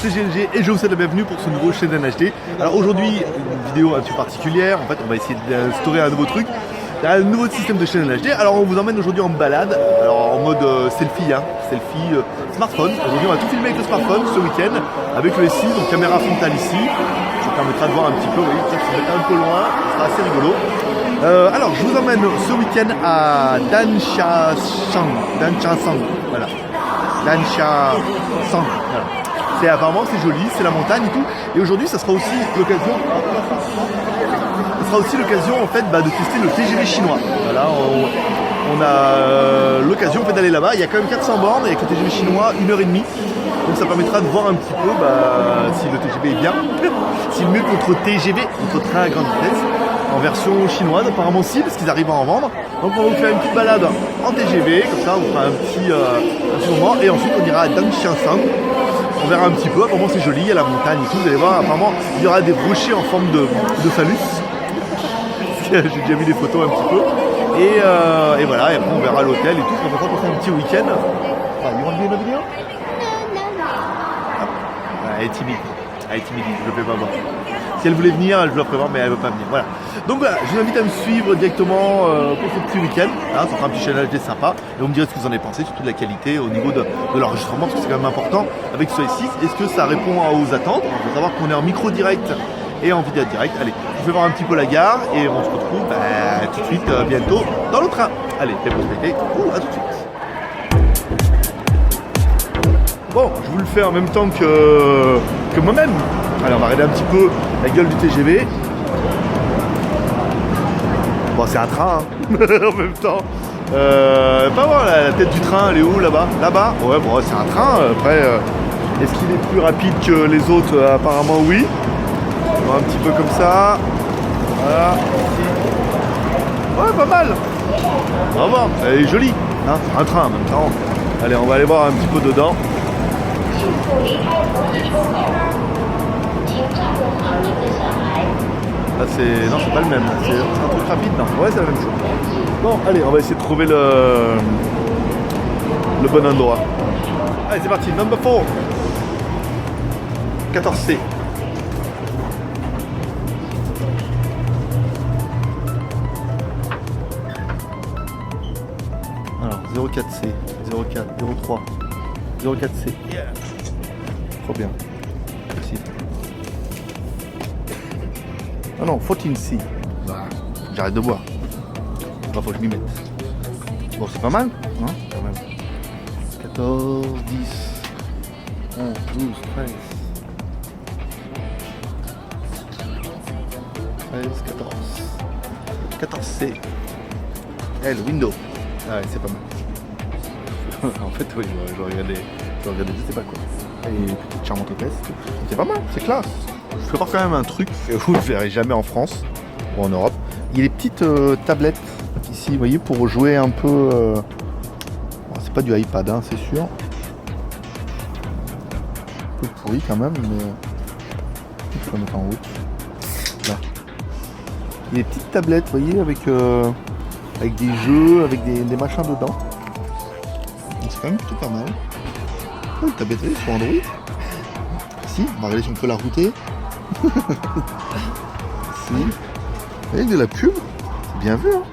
C'est GLG et je vous souhaite la bienvenue pour ce nouveau Shenzhen HD. Alors aujourd'hui, une vidéo un petit peu particulière. En fait, on va essayer d'instaurer un nouveau truc, un nouveau système de Shenzhen HD. Alors on vous emmène aujourd'hui en balade, alors en mode selfie, selfie smartphone. Aujourd'hui, on va tout filmer avec le smartphone ce week-end, avec le S6, donc caméra frontale ici. Ça permettra de voir un petit peu, vous voyez, peut-être se mettre un peu loin, ce sera assez rigolo. Alors je vous emmène ce week-end à Danxiasang, voilà. Danxiasang, voilà. Apparemment c'est joli, c'est la montagne et tout. Et aujourd'hui ça sera aussi l'occasion. En fait de tester le TGV chinois. Voilà, on a l'occasion en fait, d'aller là-bas. Il y a quand même 400 bornes avec le TGV chinois, 1h30. Donc ça permettra de voir un petit peu si le TGV est bien. S'il est mieux que notre TGV, notre train à grande vitesse, en version chinoise, apparemment si, parce qu'ils arrivent à en vendre. Donc on va vous faire une petite balade en TGV, comme ça on fera un petit moment. Et ensuite on ira à Danxiasang. On verra un petit peu, apparemment c'est joli, il y a la montagne et tout, vous allez voir, apparemment il y aura des rochers en forme de phallus. J'ai déjà vu des photos un petit peu. Et voilà, et après on verra l'hôtel et tout, on va passer un petit week-end. Ah, you want to be in the video? Elle est timide, je ne le fais pas voir. Si elle voulait venir, je la prévoir, mais elle ne veut pas venir. Voilà. Donc voilà, je vous invite à me suivre directement pour ce petit week-end. Ça fera un petit challenge HD sympa. Et vous me direz ce que vous en avez pensé, surtout de la qualité au niveau de l'enregistrement, parce que c'est quand même important avec ce S6. Est-ce que ça répond aux attentes? On va savoir qu'on est en micro direct et en vidéo direct. Allez, je vous fais voir un petit peu la gare et on se retrouve tout de suite bientôt dans le train. Allez, les prospectés, à tout de suite. Bon, je vous le fais en même temps que moi-même. Allez, on va regarder un petit peu la gueule du TGV. Bon, c'est un train, en même temps. Pas voir la tête du train, elle est où là-bas? Là-bas? Ouais, bon, c'est un train. Après, est-ce qu'il est plus rapide que les autres? Apparemment, oui. On va un petit peu comme ça. Voilà. Ouais, pas mal. On va voir, elle est jolie. C'est un train en même temps. Allez, on va aller voir un petit peu dedans. Là c'est... Non, c'est pas le même, c'est un truc rapide, non? Ouais, c'est la même chose. Bon, allez, on va essayer de trouver le bon endroit. Allez, c'est parti, number 4. 14C. Alors, 04C, 04, 03, 04C. Yeah. Trop bien. Merci. Ah non, 14C. J'arrête de boire. Faut que je m'y mette. Bon, c'est pas mal, hein, quand même. 14, 10, 11, 12, 13. 13, 14. 14C. Le window. Ah ouais, c'est pas mal. En fait, oui, je regardais, je sais pas quoi. Et petite charmante hôtesse. C'est pas mal, c'est classe. Je vais voir quand même un truc que vous ne verrez jamais en France ou en Europe. Il y a des petites tablettes ici, vous voyez, pour jouer un peu. Bon, c'est pas du iPad, c'est sûr. Un peu pourri quand même, mais il faut mettre en route. Là. Il y a des petites tablettes, vous voyez, avec des jeux, avec des machins dedans. C'est quand même plutôt pas mal. Oh, une tablette sur Android. Si, on va regarder si on peut la router. Si. Avec de la pub, c'est bien vu. Hein,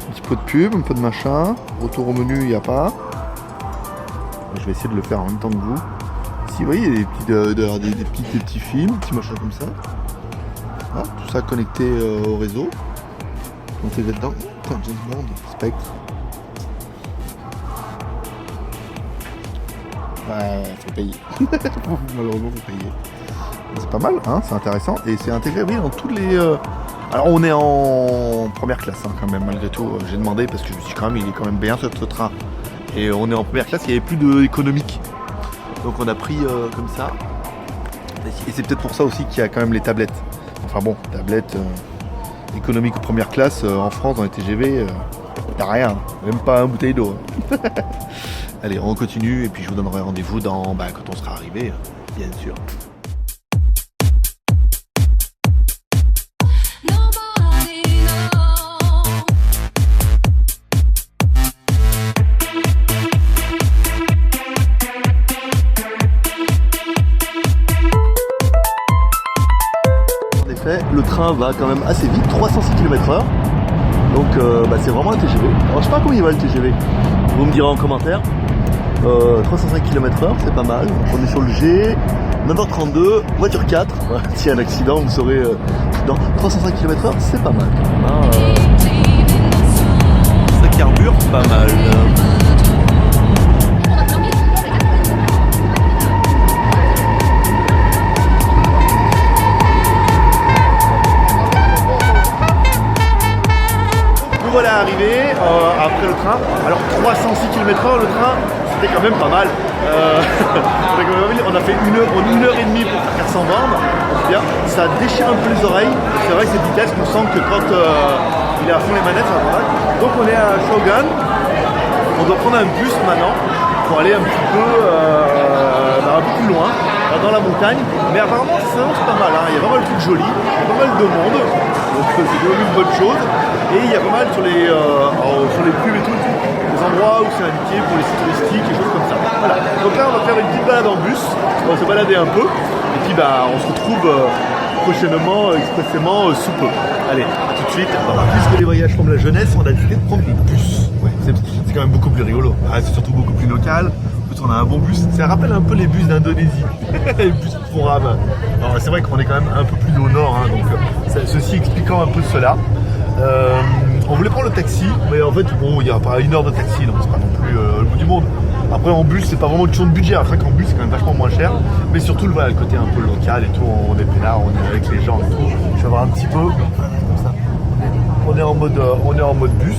un petit peu de pub, un peu de machin. Retour au menu, il n'y a pas. Je vais essayer de le faire en même temps que vous. Si, vous voyez, il y a des petits films, des petits machins comme ça. Ah, tout ça connecté au réseau. On fait dedans. James Bond, Spectre. Ouais, faut payer. Malheureusement, faut payer. C'est pas mal, hein, c'est intéressant. Et c'est intégré, oui, dans tous les... Alors, on est en première classe, quand même, malgré tout. J'ai demandé parce que je me suis dit, quand même, il est quand même bien ce train. Et on est en première classe, il n'y avait plus d'économique. Donc, on a pris comme ça. Et c'est peut-être pour ça aussi qu'il y a quand même les tablettes. Enfin bon, tablettes économiques ou première classe, en France, dans les TGV, il n'y a rien. Même pas une bouteille d'eau. Allez, on continue et puis je vous donnerai rendez-vous quand on sera arrivé, bien sûr. fait, le train va quand même assez vite, 306 km/h. Donc c'est vraiment un TGV. Alors je sais pas combien il va le TGV, vous me direz en commentaire. 305 km/h, c'est pas mal. On est sur le G, 9h32, voiture 4. Voilà, s'il y a un accident, vous saurez. Dans 305 km/h, c'est pas mal. Ça carbure pas mal. Nous voilà arrivés après le train. Alors 306 km/h, le train, c'était quand même pas mal. On a fait une heure et demie pour faire 400 bornes. Bien, ça déchire un peu les oreilles. C'est vrai que cette vitesse, on sent que quand il est à fond les manettes, ça va pas mal. Donc on est à Shogun. On doit prendre un bus maintenant pour aller un petit peu plus loin, dans la montagne. Mais apparemment, ça s'annonce pas mal. Il y a pas mal de trucs jolis, il y a pas mal de monde. Donc c'est devenu une bonne chose. Et il y a pas mal sur les pubs et tout, des endroits où c'est indiqué pour les sites touristiques, des choses comme ça. Voilà. Donc là, on va faire une petite balade en bus. On va se balader un peu. Et puis on se retrouve prochainement, expressément, sous peu. Allez, à tout de suite. Puisque les voyages forment la jeunesse, on a décidé de prendre des bus. Ouais, c'est quand même beaucoup plus rigolo. C'est surtout beaucoup plus local. En plus, on a un bon bus. Ça rappelle un peu les bus d'Indonésie. Les bus pour âme. Alors c'est vrai qu'on est quand même un peu plus au nord, donc ceci expliquant un peu cela. On voulait prendre le taxi, mais en fait, bon, il n'y a pas une heure de taxi, donc c'est pas non plus le bout du monde. Après, en bus, c'est pas vraiment une question de budget. C'est vrai qu'en bus, c'est quand même vachement moins cher, mais surtout le côté un peu local et tout. On est peinard, on est avec les gens et tout. Je vais voir un petit peu comme ça. On est en mode bus,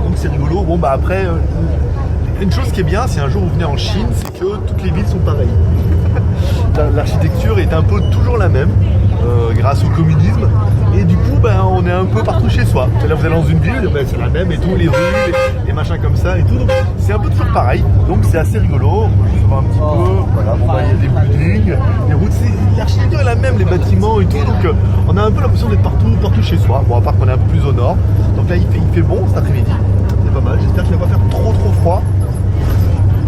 donc c'est rigolo. Bon, après, une chose qui est bien, si un jour vous venez en Chine, c'est que toutes les villes sont pareilles. L'architecture est un peu toujours la même, grâce au communisme. Et du coup, on est un peu partout chez soi. Là, vous allez dans une ville, c'est la même et tout, les rues, les machins comme ça et tout. Donc, c'est un peu toujours pareil. Donc, c'est assez rigolo. Je vais voir un petit peu. Voilà, il y a des buildings, les routes. L'architecture est la même, les bâtiments et tout. Donc, on a un peu l'impression d'être partout chez soi. Bon, à part qu'on est un peu plus au nord. Donc là, il fait bon cet après-midi. C'est pas mal. J'espère qu'il va pas faire trop froid.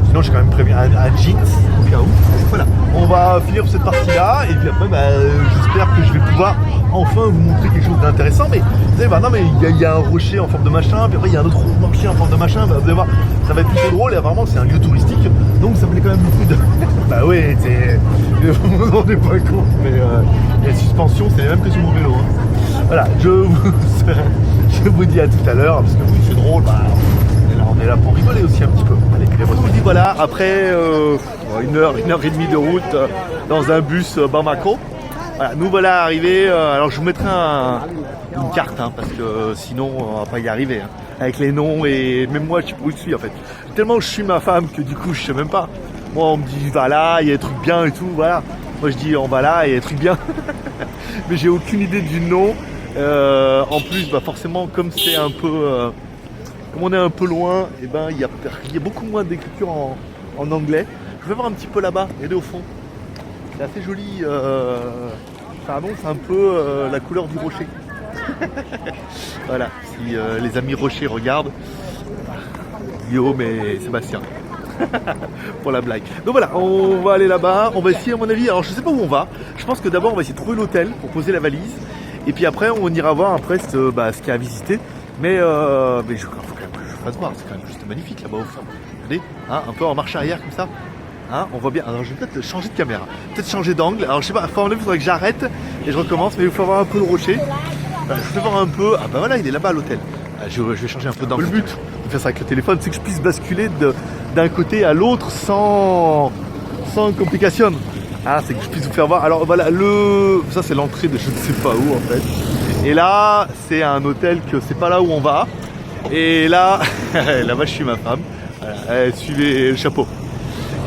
Sinon, j'ai quand même prévu un jeans au cas où. Voilà, on va finir cette partie-là et puis après, j'espère que je vais pouvoir enfin vous montrer quelque chose d'intéressant. Mais vous savez, non, mais il y a un rocher en forme de machin, puis après il y a un autre rocher en forme de machin. Vous allez voir, ça va être plutôt drôle et apparemment c'est un lieu touristique, donc ça valait quand même beaucoup de. Bah oui, on n'est pas con, mais les suspensions c'est les mêmes que sur mon vélo. Voilà, je vous dis à tout à l'heure parce que oui, c'est drôle. On est là pour rigoler aussi un petit peu. Allez, je vous dis voilà, après une heure et demie de route dans un bus Bamako. Voilà, nous voilà arrivés. Alors je vous mettrai une carte parce que sinon on va pas y arriver. Avec les noms et même moi je sais pas où je suis en fait. Tellement je suis ma femme que du coup je sais même pas. Moi on me dit va là, il y a des trucs bien et tout, voilà. Moi je dis on va là, il y a des trucs bien. Mais j'ai aucune idée du nom. En plus forcément comme c'est un peu... Comme on est un peu loin, il y a beaucoup moins d'écriture en anglais. Je vais voir un petit peu là-bas, regardez au fond. C'est assez joli. Ça annonce un peu la couleur du rocher. Voilà, si les amis rochers regardent, Guillaume et Sébastien. Pour la blague. Donc voilà, on va aller là-bas. On va essayer à mon avis, alors je sais pas où on va. Je pense que d'abord on va essayer de trouver l'hôtel pour poser la valise. Et puis après on ira voir après ce qu'il y a à visiter. Mais il faut quand même que je fasse voir, c'est quand même juste magnifique là-bas au fond. Regardez, un peu en marche arrière comme ça. On voit bien. Alors je vais peut-être changer de caméra, peut-être changer d'angle. Alors je sais pas, il faudrait que j'arrête et je recommence, mais il faut voir un peu le rocher. Je vais voir un peu. Ah bah voilà, il est là-bas l'hôtel. Je vais changer un peu d'angle. Le but de faire ça avec le téléphone, c'est que je puisse basculer d'un côté à l'autre sans complication. C'est que je puisse vous faire voir. Alors voilà, ça c'est l'entrée de je ne sais pas où en fait. Et là, c'est un hôtel que c'est pas là où on va. Et là, là-bas, je suis ma femme. Voilà, suivez le chapeau.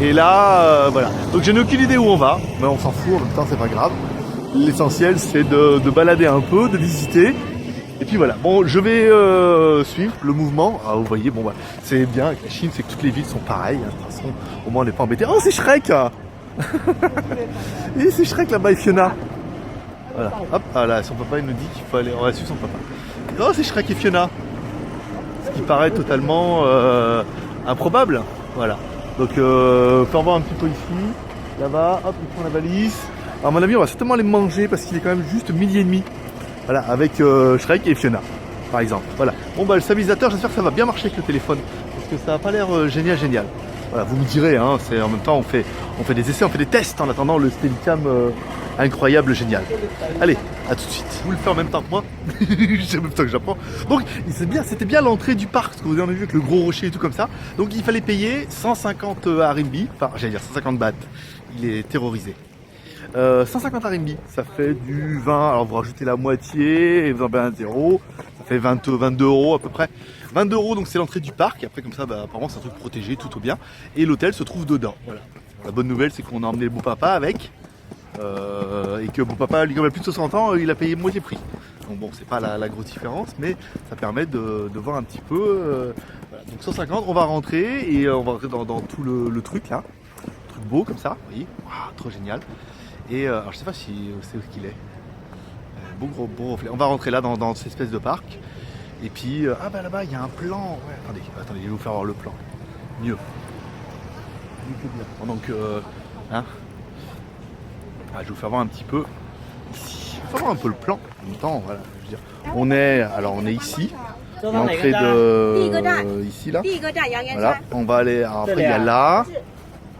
Et là, voilà. Donc, je n'ai aucune idée où on va, mais on s'en fout. En même temps, c'est pas grave. L'essentiel, c'est de balader un peu, de visiter. Et puis voilà. Bon, je vais suivre le mouvement. Vous voyez, c'est bien avec la Chine, c'est que toutes les villes sont pareilles. De toute façon, au moins, on n'est pas embêté. Oh, c'est Shrek. Et c'est Shrek là-bas et Fiona. Voilà, hop, là, son papa il nous dit qu'il faut aller, on va suivre son papa. Oh, c'est Shrek et Fiona. Ce qui paraît totalement improbable. Voilà. Donc, faut voir un petit peu ici, là-bas, hop, il prend la valise. À mon avis, on va certainement les manger parce qu'il est quand même juste midi et demi. Voilà, avec Shrek et Fiona, par exemple. Voilà. Bon bah le stabilisateur, j'espère que ça va bien marcher avec le téléphone. Parce que ça n'a pas l'air génial. Voilà, vous me direz, hein, c'est en même temps on fait des essais, on fait des tests en attendant le Steadicam incroyable, génial. Allez, à tout de suite. Vous le faites en même temps que moi. C'est en même temps que j'apprends. Donc c'était bien l'entrée du parc, ce que vous avez vu avec le gros rocher et tout comme ça. Donc il fallait payer 150 RMB, enfin j'allais dire 150 bahts. Il est terrorisé. 150 RMB, ça fait du 20, alors vous rajoutez la moitié et vous en payez un zéro, ça fait 22 euros à peu près. 22 euros, donc c'est l'entrée du parc, et après comme ça, bah, apparemment c'est un truc protégé, tout au bien, et l'hôtel se trouve dedans. Voilà. La bonne nouvelle c'est qu'on a emmené le beau papa avec, et que beau papa, lui comme il a plus de 60 ans, il a payé moitié prix. Donc bon, c'est pas la grosse différence, mais ça permet de voir un petit peu. Voilà. Donc 150, on va rentrer, et on va rentrer dans tout le truc là, truc beau comme ça, vous voyez, wow, trop génial. Et alors je sais pas si c'est où qu'il est. Beau gros reflet. On va rentrer là dans cette espèce de parc. Et puis ah bah là-bas il y a un plan. Ouais, attendez, je vais vous faire voir le plan. Mieux que bien. Pendant que hein. Ah, je vais vous faire voir un petit peu ici. Je vais faire voir un peu le plan. En même temps, voilà, je veux dire. On est ici. L'entrée de ici là. Voilà, on va aller. Alors après il y a là.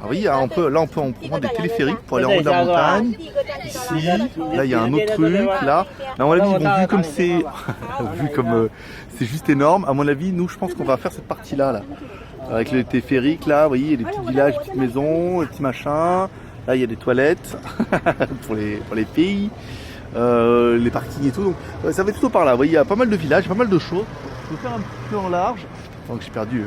Ah oui, on peut prendre des téléphériques pour aller en haut de la montagne. Ici, là il y a un autre truc, là. Mais à mon avis, bon, vu comme c'est juste énorme, à mon avis, nous je pense qu'on va faire cette partie-là, là. Avec les téléphériques, là, vous voyez, il y a des petits villages, des petites maisons, des petits machins. Là il y a des toilettes pour les filles, les parkings et tout. Donc ça va tout par là. Vous voyez, il y a pas mal de villages, pas mal de choses. Je vais faire un petit peu en large. Donc j'ai perdu,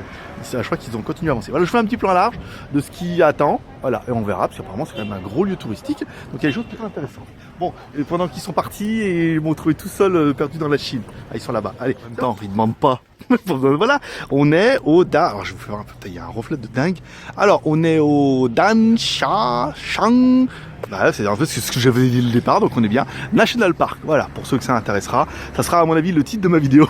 je crois qu'ils ont continué à avancer. Voilà, je fais un petit plan large de ce qui attend, voilà, et on verra, parce qu'apparemment c'est quand même un gros lieu touristique, donc il y a des choses qui sont intéressantes. Bon, et pendant qu'ils sont partis, et ils m'ont trouvé tout seul perdu dans la Chine. Ah, ils sont là-bas, allez, en même temps, ils ne demandent pas. Voilà, on est au alors je vais vous faire un peu, il y a un reflet de dingue. Alors, on est au Dansha-Shang. Bah, c'est en fait ce que j'avais dit le départ, donc on est bien. National Park, voilà, pour ceux que ça intéressera. Ça sera à mon avis le titre de ma vidéo.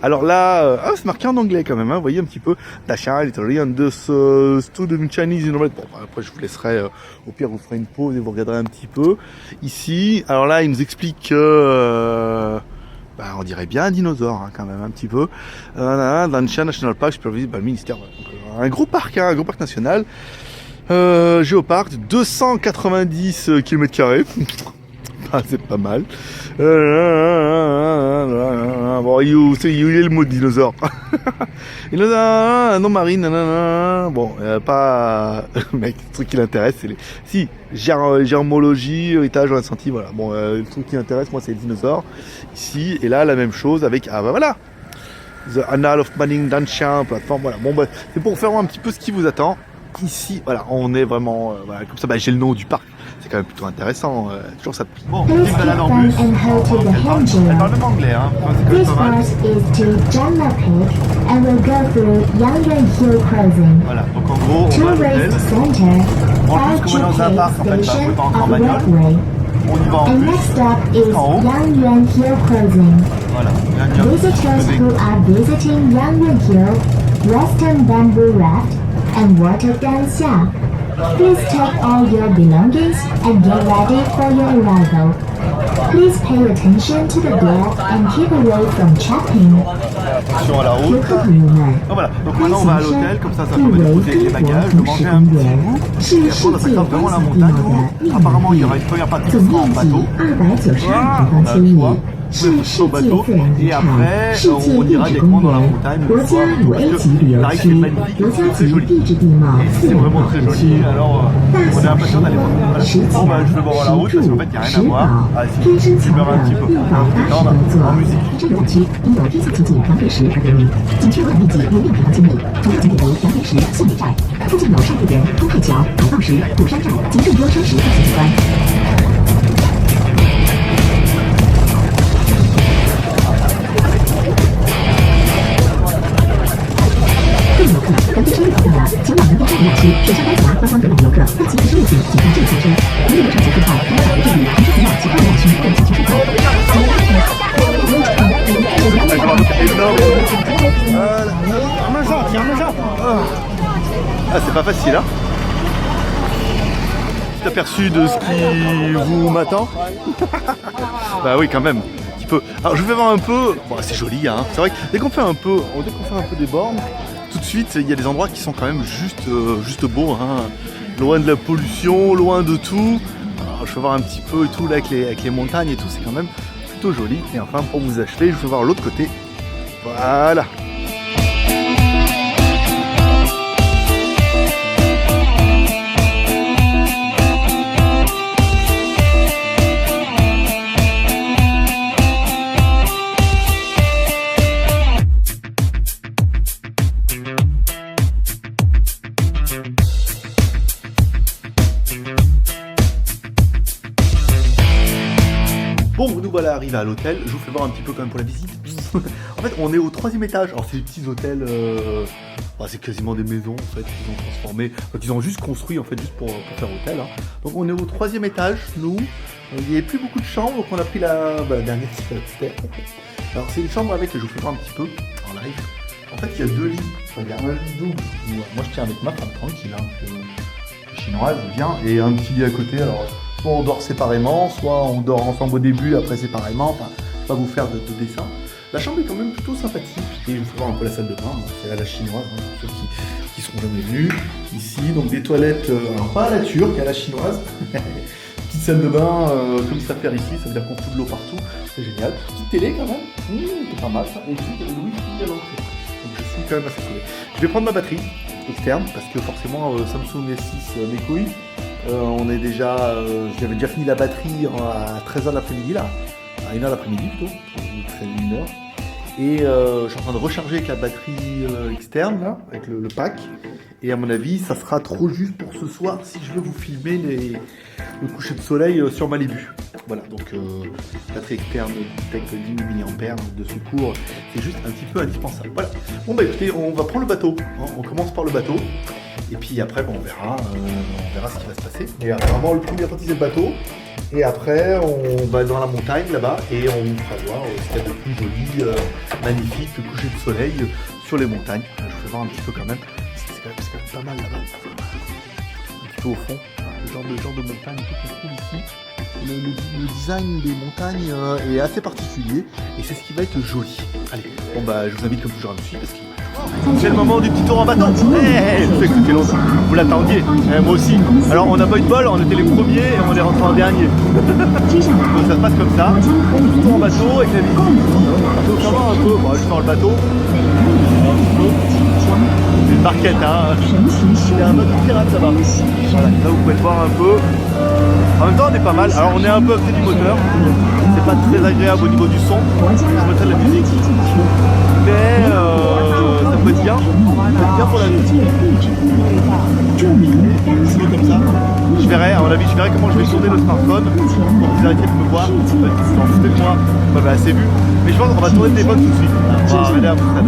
Alors là, c'est marqué en anglais quand même, hein, vous voyez un petit peu. Dasha, literally, and this student Chinese in Bon, après je vous laisserai, au pire vous ferez une pause et vous regarderez un petit peu. Ici, alors là, il nous explique que... bah, on dirait bien un dinosaure, hein, quand même, un petit peu. Dansha National Park, supervisé par le ministère. Un gros parc, hein, un gros parc national. Géoparc, 290 km². Ah, c'est pas mal. Bon, il est le mot de dinosaure. Il a un nom marine. Bon, pas... mec, le truc qui l'intéresse, c'est les... Si, germologie, héritage, on a senti, voilà. Bon, le truc qui m'intéresse, moi, c'est les dinosaures. Ici, et là, la même chose avec... Ah bah voilà, The Annals of Manning Dansha, plateforme, voilà. Bon, bah, c'est pour faire un petit peu ce qui vous attend. Ici, voilà, on est vraiment, voilà, comme ça, bah, j'ai le nom du parc, c'est quand même plutôt intéressant, toujours ça de prix. Bon, une balade en bus, elle parle même anglais, hein, c'est quand même pas mal. Voilà, donc en gros, on va à l'hôtel, en plus, comme on est dans un parc, en fait, bah, vous pouvez pas rentrer en bagnole, on y va en bus, jusqu'en haut. Voilà, Visitors who are visiting Yangyuan Hill, Western Bamboo Raft, and Water Dansha, please take all your belongings and get ready for your arrival. Please pay attention to the door and keep away from trapping. Attention à la route. Ah, voilà, donc maintenant on va à l'hôtel, comme ça permet de poser les bagages, de manger un petit bout, et après on va s'attendre vraiment à la montagne où apparemment il y aura une première partie qui sera en bateau. Voilà, on a le choix. Vous pouvez pousser au bateau et après on ira directement dans la montagne une fois, parce que la rive est magnifique, c'est très joli. Et c'est vraiment très joli, alors on est impatient d'aller voir. Voilà. Bon bah je vais voir la route parce qu'en fait il n'y a rien à voir. Ah si, tu meurs un petit peu. En musique. 这个景区因有天气情景黄飞石而得名，景区环面积约6平方千米，主要景点为黄飞石县委寨，附近有上渡人、通泰桥、海盗石、虎山寨及众多山石大型景观。 黄飞山绿岛到了，前往黄飞山游览区，水上白峡观光游览游客，或其实路径请看这个车。如有上桥后，可以考虑这里黄飞山其他游览区或景区出口。Ah, c'est pas facile, hein. petit aperçu de ce qui vous m'attend. Bah oui, quand même. Un petit peu. Alors je vais voir un peu. Bon, c'est joli, hein. C'est vrai que dès qu'on fait un peu des bornes, tout de suite, il y a des endroits qui sont quand même juste beaux, hein. Loin de la pollution, loin de tout. Alors, je vais voir un petit peu et tout là avec les montagnes et tout, c'est quand même plutôt joli. Et enfin, pour vous achever, je vais voir l'autre côté. Voilà. Bon, nous voilà arrivés à l'hôtel. Je vous fais voir un petit peu quand même pour la visite. En fait, on est au 3e étage. Alors, c'est des petits hôtels. C'est quasiment des maisons en fait qu'ils ont transformées. Enfin, qu'ils ont juste construit en fait juste pour faire hôtel. Hein. Donc, on est au 3e étage. Nous, il n'y avait plus beaucoup de chambres, donc on a pris la dernière step. Alors, c'est une chambre avec. Je vous fais voir un petit peu en live. En fait, il y a 2 lits. Il y a un lit double. Moi, je tiens avec ma femme tranquille. Hein, chinoise bien, et un petit lit à côté. Alors, soit on dort séparément, soit on dort ensemble au début, après séparément. Enfin, je vais pas vous faire de dessin. La chambre est quand même plutôt sympathique. Et je vais voir un peu la salle de bain. C'est à la chinoise, hein, pour ceux qui seront jamais venus. Ici, donc des toilettes, alors pas à la turque, à la chinoise. Petite salle de bain comme ça faire ici, ça veut dire qu'on fout de l'eau partout. C'est génial. Petite télé quand même. C'est pas mal ça. Et ici, il y a le wifi à l'entrée. Donc je suis quand même assez sauvé. Je vais prendre ma batterie externe parce que forcément Samsung S6 m'écouille. J'avais déjà fini la batterie à 13h de l'après-midi là, à 1h l'après-midi plutôt, 13h. Et je suis en train de recharger avec la batterie externe là, avec le pack. Et à mon avis, ça sera trop juste pour ce soir si je veux vous filmer le coucher de soleil sur Malibu. Voilà, donc batterie externe Tech 10 mAh de secours, c'est juste un petit peu indispensable. Voilà. Bon bah écoutez, on va prendre le bateau. Hein. On commence par le bateau. Et puis après, on verra ce qui va se passer. Et vraiment, le premier parti, c'est le bateau. Et après, on va dans la montagne là-bas et on vous fera voir ce qu'il y a de plus joli, magnifique, le coucher de soleil sur les montagnes. Je vous fais voir un petit peu quand même. C'est quand même pas mal là-bas. Un petit peu au fond, le genre de montagne qu'on trouve ici. Le design des montagnes est assez particulier et c'est ce qui va être joli. Allez, bon bah je vous invite comme toujours à me suivre parce que c'est le moment du petit tour en bateau. Je sais que c'était longtemps. Vous l'attendiez, moi aussi. Alors on n'a pas eu de bol, on était les premiers et on est rentré en dernier. Donc ça se passe comme ça. Petit tour en bateau avec la visite. Il faut savoir un peu. Bon, je sors le bateau. C'est une barquette, hein. Il y a un bateau pirate là-bas. Voilà, là vous pouvez le voir un peu. En même temps on est pas mal. Alors on est un peu à côté du moteur. C'est pas très agréable au niveau du son. Je mettrai de la musique. Mais ça peut être bien. Ça peut être bien pour la musique. C'est comme ça. Je verrai, à mon avis, comment je vais tourner le smartphone pour vous arrêter de me voir. Si vous en foutez de moi, vous m'avez assez vu. Mais je pense qu'on va tourner le téléphone tout de suite. On va regarder un peu ça.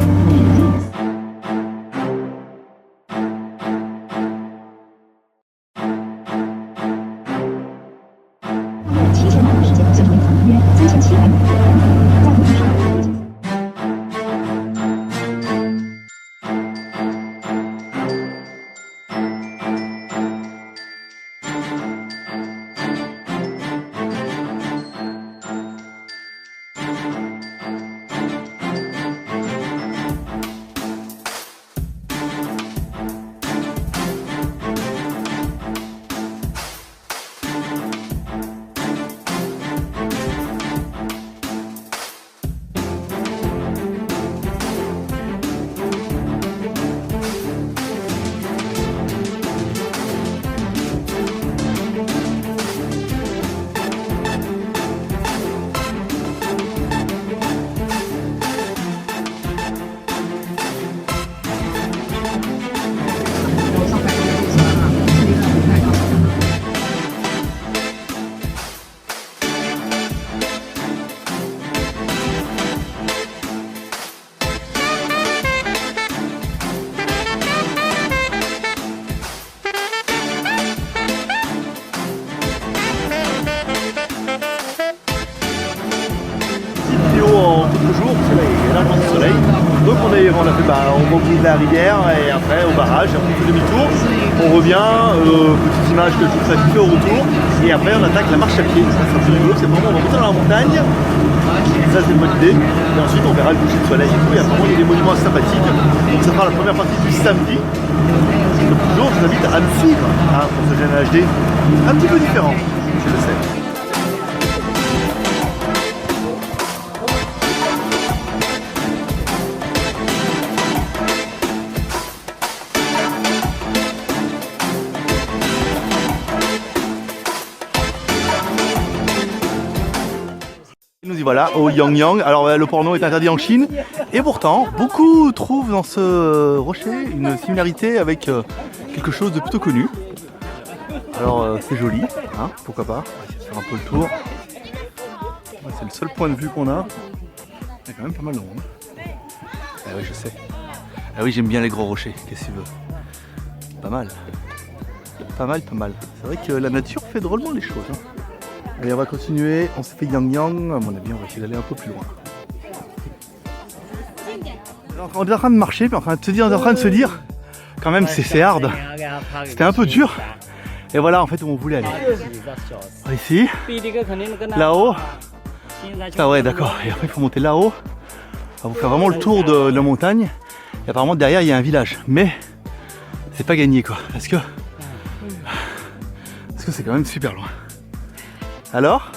on a fait, on va au bout de la rivière et après au barrage, après on fait demi-tour, on revient, petite image que je vous ferai fait au retour, et après on attaque la marche à pied. Ça sera plus rigolo, c'est vraiment on va monter dans la montagne, ça c'est une bonne idée, et ensuite on verra le coucher de soleil et tout, et apparemment il y a des monuments sympathiques, donc ça sera la première partie du samedi. Comme toujours, je vous invite à me suivre pour ce jeune HD un petit peu différent, je le sais. Nous y voilà au Yangyang. Alors le porno est interdit en Chine et pourtant beaucoup trouvent dans ce rocher une similarité avec quelque chose de plutôt connu. Alors c'est joli, hein, pourquoi pas. On va essayer de faire un peu le tour. C'est le seul point de vue qu'on a. Il y a quand même pas mal de monde. Ah oui je sais. Ah oui j'aime bien les gros rochers, qu'est-ce que tu veux. Pas mal. Pas mal. C'est vrai que la nature fait drôlement les choses. Hein. Allez, on va continuer, on s'est fait Yangyang, à mon avis on va essayer d'aller un peu plus loin. Alors, on est en train de marcher, puis on est en train de se dire, quand même c'est hard, c'était un peu dur. Et voilà en fait où on voulait aller. Ici, là-haut, ah ouais d'accord, et après il faut monter là-haut, on va vous faire vraiment le tour de la montagne. Et apparemment derrière il y a un village, mais c'est pas gagné quoi, parce que c'est quand même super loin. Alors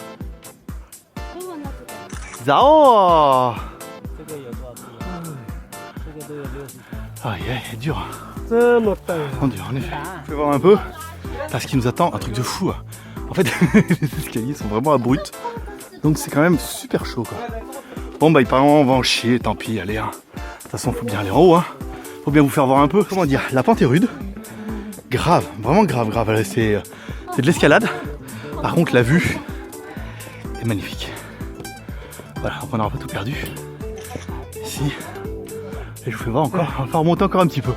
Zao. Ah il est dur. On dur en effet. Je vais voir un peu. Parce qu'il nous attend un truc de fou. En fait les escaliers sont vraiment abrupts. Donc c'est quand même super chaud quoi. Bon bah apparemment on va en chier, tant pis, allez hein. De toute façon faut bien aller en haut hein. Faut bien vous faire voir un peu. Comment dire, la pente est rude. Grave, vraiment grave. C'est de l'escalade. Par contre la vue est magnifique. Voilà, on n'aura pas tout perdu. Ici. Et je vous fais voir encore, on va remonter encore un petit peu.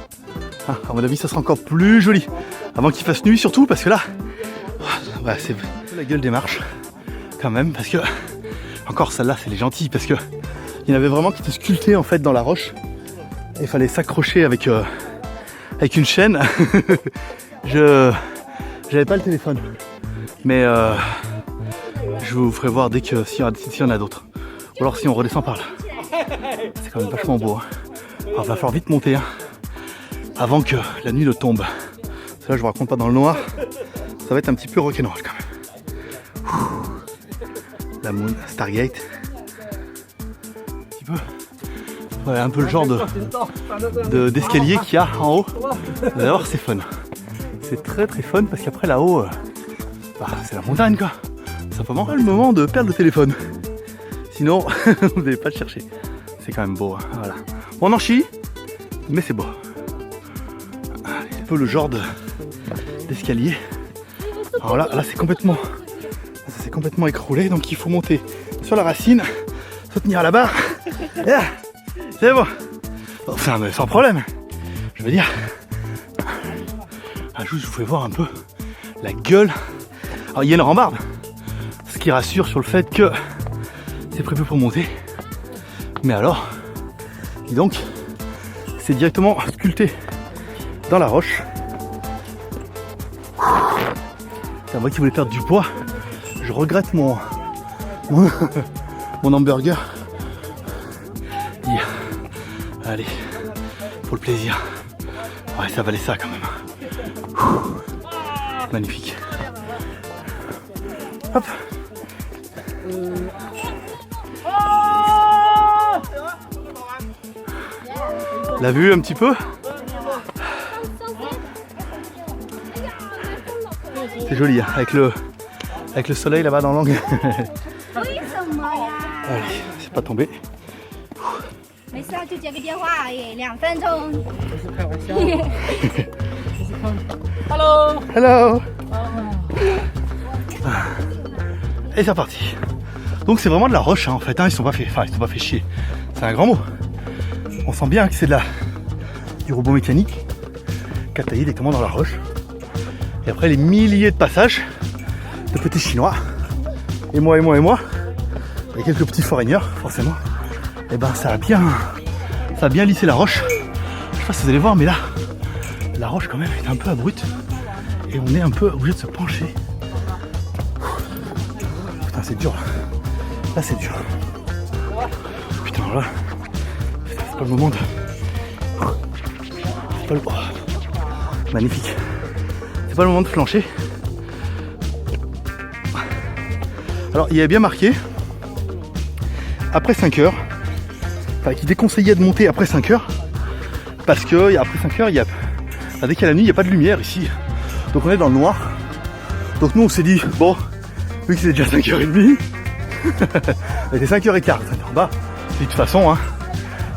Ah, à mon avis ça sera encore plus joli. Avant qu'il fasse nuit surtout parce que là, ouais, c'est la gueule des marches. Quand même, parce que encore celle-là c'est les gentilles parce que il y en avait vraiment qui étaient sculptés en fait dans la roche. Et il fallait s'accrocher avec une chaîne. J'avais pas le téléphone. Mais je vous ferai voir dès que s'il y en a d'autres. Ou alors si on redescend par là. C'est quand même vachement beau. Hein. Alors, va falloir vite monter hein, avant que la nuit ne tombe. Parce que là je vous raconte pas dans le noir. Ça va être un petit peu rock'n'roll quand même. La Moon, Stargate. Un petit peu. Ouais, un peu le genre d'escalier qu'il y a en haut. D'ailleurs c'est fun. C'est très fun parce qu'après là-haut, c'est la montagne quoi. C'est vraiment le moment de perdre le téléphone. Sinon, vous n'allez pas le chercher. C'est quand même beau. Hein. Voilà. On en chie, mais c'est beau. C'est un peu le genre d'escalier. Alors là c'est complètement, ça s'est complètement écroulé, donc il faut monter sur la racine, se tenir à la barre. C'est bon. Enfin, mais sans problème. Je veux dire. Juste, je vous fais voir un peu la gueule. Alors, il y a une rambarde, ce qui rassure sur le fait que c'est prévu pour monter. Mais alors, dis donc, c'est directement sculpté dans la roche. C'est moi qui voulais perdre du poids. Je regrette mon hamburger. Allez, pour le plaisir. Ouais, ça valait ça quand même. Magnifique. Hop. La vue un petit peu. C'est joli hein, avec le soleil là-bas dans l'angle. Allez, c'est pas tombé. Hello. Hello. Et c'est reparti. Donc c'est vraiment de la roche hein, en fait, hein. Ils sont pas fait chier. C'est un grand mot. On sent bien que c'est du robot mécanique qui a taillé directement dans la roche. Et après les milliers de passages de petits chinois. Et moi. Et quelques petits foreigners, forcément. Et ben ça a bien Ça a bien lissé la roche. Je sais pas si vous allez voir, mais là, la roche quand même est un peu abrupte. Et on est un peu obligé de se pencher. Putain, c'est dur là. Là, c'est dur. Putain, là, c'est pas le moment de... C'est pas le... Oh, magnifique. C'est pas le moment de flancher. Alors, il y avait bien marqué après 5 heures, enfin, qui déconseillait de monter après 5 heures, parce que après 5 heures, dès qu'il y a la nuit, il n'y a pas de lumière ici. Donc on est dans le noir. Donc nous on s'est dit, bon, vu que c'est déjà 5h30, il était 5h15 en bas, de toute façon, hein,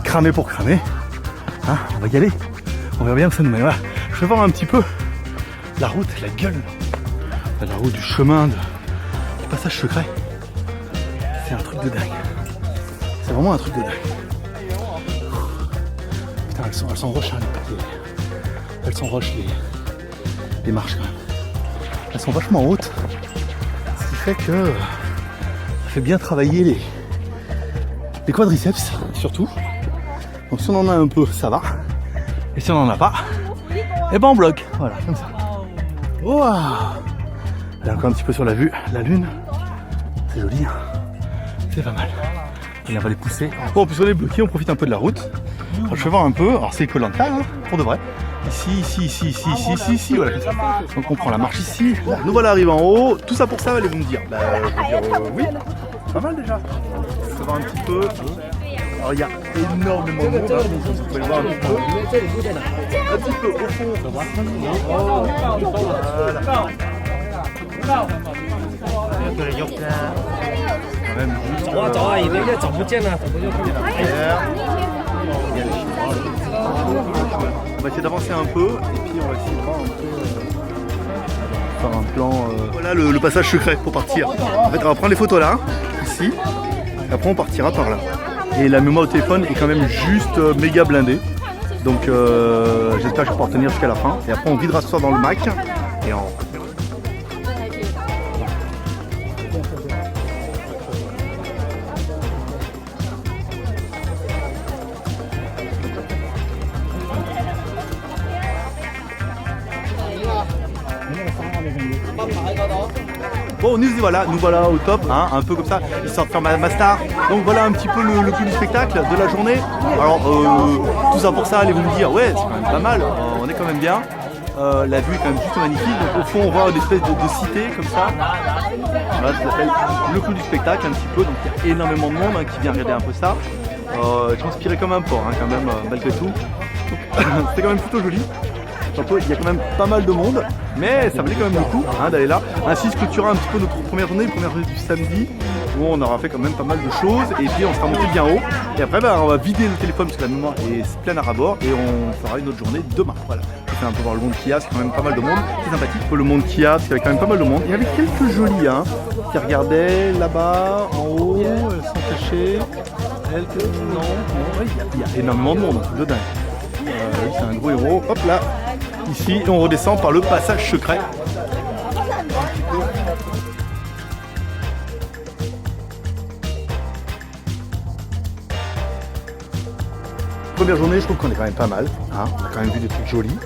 cramer pour cramer, hein, on va y aller, on verra bien où ça nous mène. Voilà. Je vais voir un petit peu la route, la gueule, la route du chemin, du passage secret. C'est un truc de dingue. C'est vraiment un truc de dingue. Putain, elles s'enrochent, hein, elles s'enrochent les marches quand même. Elles sont vachement hautes. Ce qui fait que ça fait bien travailler les quadriceps surtout. Donc si on en a un peu, ça va. Et si on en a pas, et ben on bloque. Voilà, comme ça. Wow. Elle est encore un petit peu sur la vue, la lune. C'est joli, hein. C'est pas mal. Et on va les pousser. Bon, en plus on est bloqué, on profite un peu de la route. Alors, je vais voir un peu. Alors c'est Koh-Lanta, hein, pour de vrai. Ici, voilà. Donc on prend la marche ici. Nous voilà arrivés en haut. Tout ça pour ça, allez-vous me dire. Bah, je veux dire, oui. Pas mal déjà. On va voir un petit peu. Alors il y a énormément de monde. Hein. Vous pouvez le voir un petit peu. Un petit peu au fond. Voilà. Quand même juste, on va essayer d'avancer un peu et puis on va essayer de voir un peu faire un plan. Voilà le passage secret pour partir. En fait on va prendre les photos là, ici, et après on partira par là. Et la mémoire au téléphone est quand même juste méga blindée. Donc j'espère que je vais pouvoir tenir jusqu'à la fin. Et après on videra ce soir dans le Mac et on... Bon, nous voilà au top, hein, un peu comme ça, histoire de faire ma star. Donc voilà un petit peu le coup du spectacle de la journée. Alors tout ça pour ça, allez-vous me dire, ouais, c'est quand même pas mal, on est quand même bien. La vue est quand même juste magnifique. Donc au fond on voit une espèce de cité comme ça. Voilà, ça s'appelle le coup du spectacle un petit peu. Donc il y a énormément de monde hein, qui vient regarder un peu ça. Je m'inspirais comme un porc hein, quand même malgré tout. C'était quand même plutôt joli. Il y a quand même pas mal de monde, mais ça valait quand même le coup hein, d'aller là. Ainsi se clôturera un petit peu notre première journée du samedi, où on aura fait quand même pas mal de choses, et puis on sera monté bien haut. Et après on va vider le téléphone parce que la mémoire est pleine à rabord, et on fera une autre journée demain. Voilà. Je vais un peu voir le monde qu'il y a, c'est quand même pas mal de monde. C'est sympathique le monde qu'il y a, parce qu'il y avait quand même pas mal de monde. Il y avait quelques jolis hein, qui regardaient là-bas, en haut, sans cacher. Non, ouais, il y a énormément de monde, de dingue. C'est un gros héros. Hop là. Ici, on redescend par le passage secret. Première journée, je trouve qu'on est quand même pas mal. Hein. On a quand même vu des trucs jolis.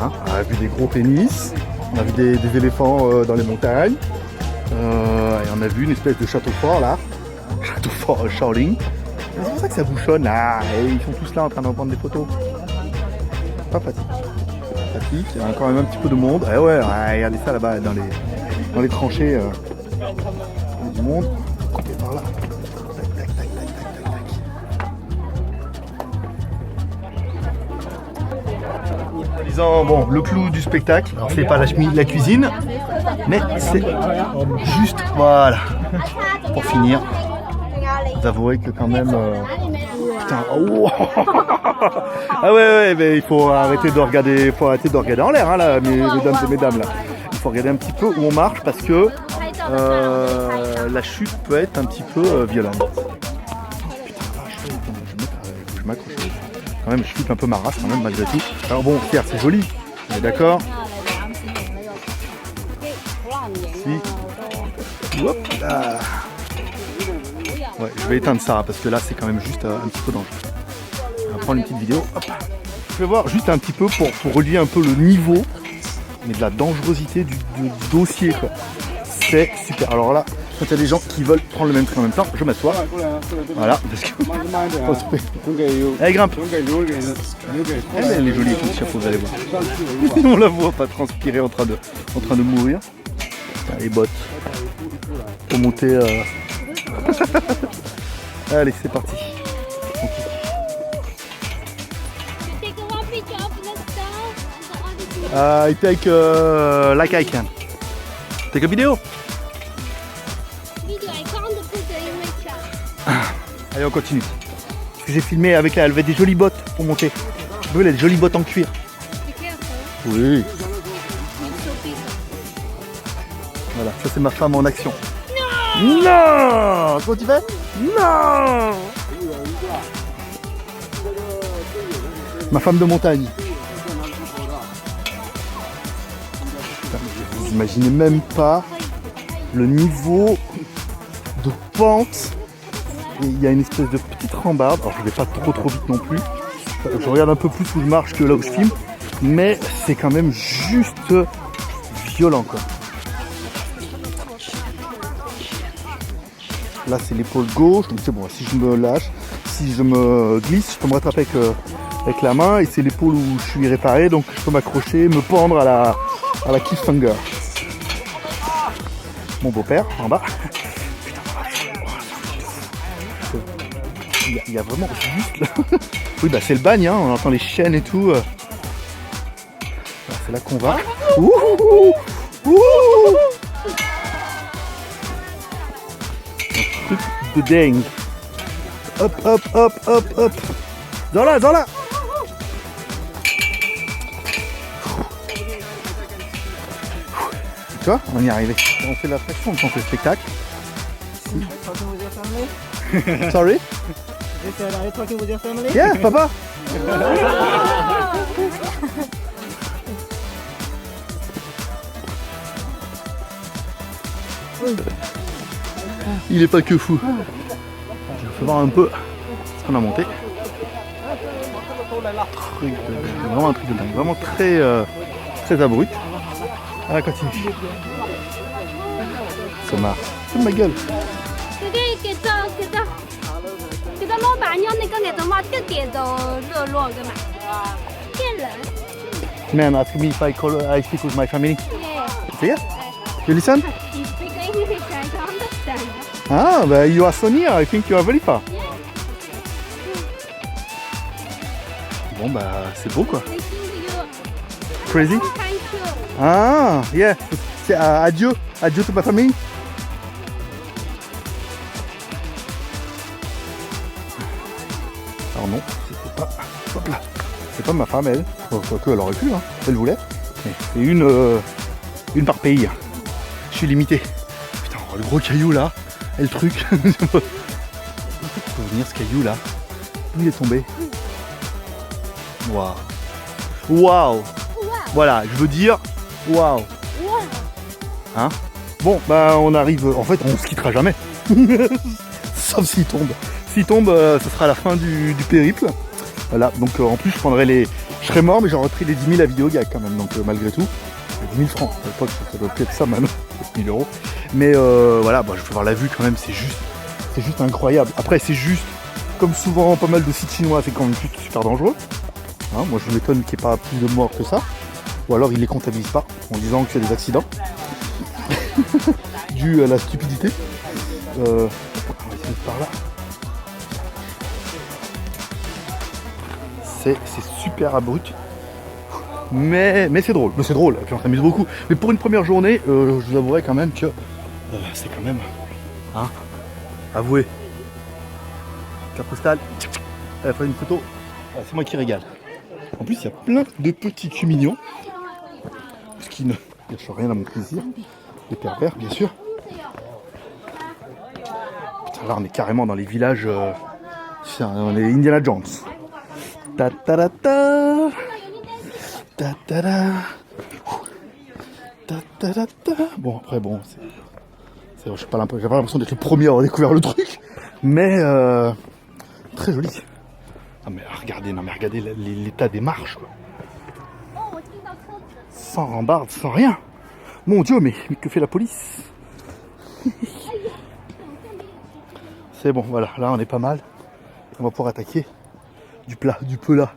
Hein. On a vu des gros pénis. On a vu des éléphants dans les montagnes. Et on a vu une espèce de château fort là. Château fort Shaolin. C'est pour ça que ça bouchonne là. Et ils sont tous là en train d'en prendre des photos. Pas pratique. Il y a quand même un petit peu de monde. Eh ouais, regardez ça là-bas dans les tranchées. Il y a du monde. Couper par là. Tac, tac, tac, tac, tac, tac. Disons, bon, le clou du spectacle, alors c'est pas la cuisine, mais c'est juste, voilà, pour finir, vous avouez que quand même... Putain, oh. Ah ouais, mais il faut arrêter de regarder, en l'air, hein, là, mesdames et mesdames, là. Il faut regarder un petit peu où on marche parce que la chute peut être un petit peu violente. Putain, je m'accroche. Quand même, je flippe un peu ma race quand même malgré tout. Alors bon, Pierre, c'est joli, on est d'accord. Si. Hop là. Ouais, je vais éteindre ça parce que là c'est quand même juste un petit peu dangereux. On va prendre une petite vidéo. Hop. Je vais voir juste un petit peu pour relever un peu le niveau, mais de la dangerosité du dossier, quoi. C'est super. Alors là, quand il y a des gens qui veulent prendre le même train en même temps, je m'assois. Voilà, parce que... Allez, grimpe. Elle est jolie, cette chapeau, vous allez voir. On la voit pas transpirer en train de mourir. Putain, les bottes. Pour monter... Allez, c'est parti. I take like I can. Take a video. Allez, on continue. Parce que j'ai filmé avec elle avait des jolies bottes pour monter. Vous voyez, elle a des jolies bottes en cuir. Oui. Voilà, ça c'est ma femme en action. Non. Comment tu fais? Non. Ma femme de montagne. Vous imaginez même pas le niveau de pente. Et il y a une espèce de petite rambarde. Alors je vais pas trop vite non plus. Je regarde un peu plus où je marche que là où je filme. Mais c'est quand même juste violent, quoi. Là c'est l'épaule gauche. Donc c'est bon, si je me lâche, si je me glisse, je peux me rattraper avec la main. Et c'est l'épaule où je suis réparé. Donc je peux m'accrocher, me pendre à la cliffhanger. Mon beau-père en bas. Il y a vraiment juste là. Oui, bah c'est le bagne, hein, on entend les chaînes et tout. Alors, c'est là qu'on va. Ouh, ouh, un truc de dingue. Hop, hop, hop, hop, hop. Dans là. Tu vois, on y est arrivé. On fait la pression, on fait le spectacle. Sorry? Are you talking with your family? Yeah, papa. Il est pas que fou. Je vais voir un peu ce qu'on a monté. Vraiment un truc de dingue, vraiment très abrupt. Allez, continue. Ça marche. C'est ma gueule. Man ask me if I speak with my family. Yeah. You listen? You speak English, I don't understand. Ah, but you are so near. I think you are very far. Bon bah c'est beau quoi. I think you Crazy? thank you. Ah, yeah. C'est adieu to ma famille. Alors non, c'était pas. Hop là. C'est pas ma femme elle. Quoique elle aurait pu, hein. Elle voulait. Mais c'est une par pays. Je suis limité. Putain, le gros caillou là. Et le truc. Faut venir ce caillou là. Où il est tombé? Waouh. Waouh. Voilà, je veux dire, waouh. Hein? Bon, bah on arrive. En fait, on se quittera jamais. Sauf s'il tombe. S'il tombe, ce sera la fin du périple. Voilà, donc en plus, je serais mort, mais j'aurais pris les 10 000 à vidéo gag quand même. Donc malgré tout, 10 000 francs. À l'époque, ça doit plus être ça maintenant. 10 000 euros. Mais voilà, bah, je peux voir la vue quand même, c'est juste incroyable. Après, c'est juste, comme souvent, pas mal de sites chinois, c'est quand même super dangereux. Hein, moi, je m'étonne qu'il n'y ait pas plus de morts que ça. Ou alors, ils les comptabilisent pas en disant que c'est des accidents dû à la stupidité. On va essayer par là. C'est super abrupt. Mais c'est drôle. Mais c'est drôle, et puis on s'amuse beaucoup. Mais pour une première journée, je vous avouerai quand même que c'est quand même. Hein, avouez. Carte postale. Elle fait une photo. Ah, c'est moi qui régale. En plus, il y a plein de petits culs mignons. Ce qui ne gâche rien à mon plaisir. Des pervers, bien sûr. Putain, là, on est carrément dans les villages. On est Indiana Jones. Ta ta ta ta. Ta ta ta. Ta ta ta ta. Bon, après, bon, j'ai pas l'impression d'être le premier à avoir découvert le truc. Mais très joli. Non mais regardez l'état des marches quoi. Sans rambarde, sans rien. Mon Dieu, mais que fait la police? C'est bon, voilà, là on est pas mal. On va pouvoir attaquer du plat, du peu là.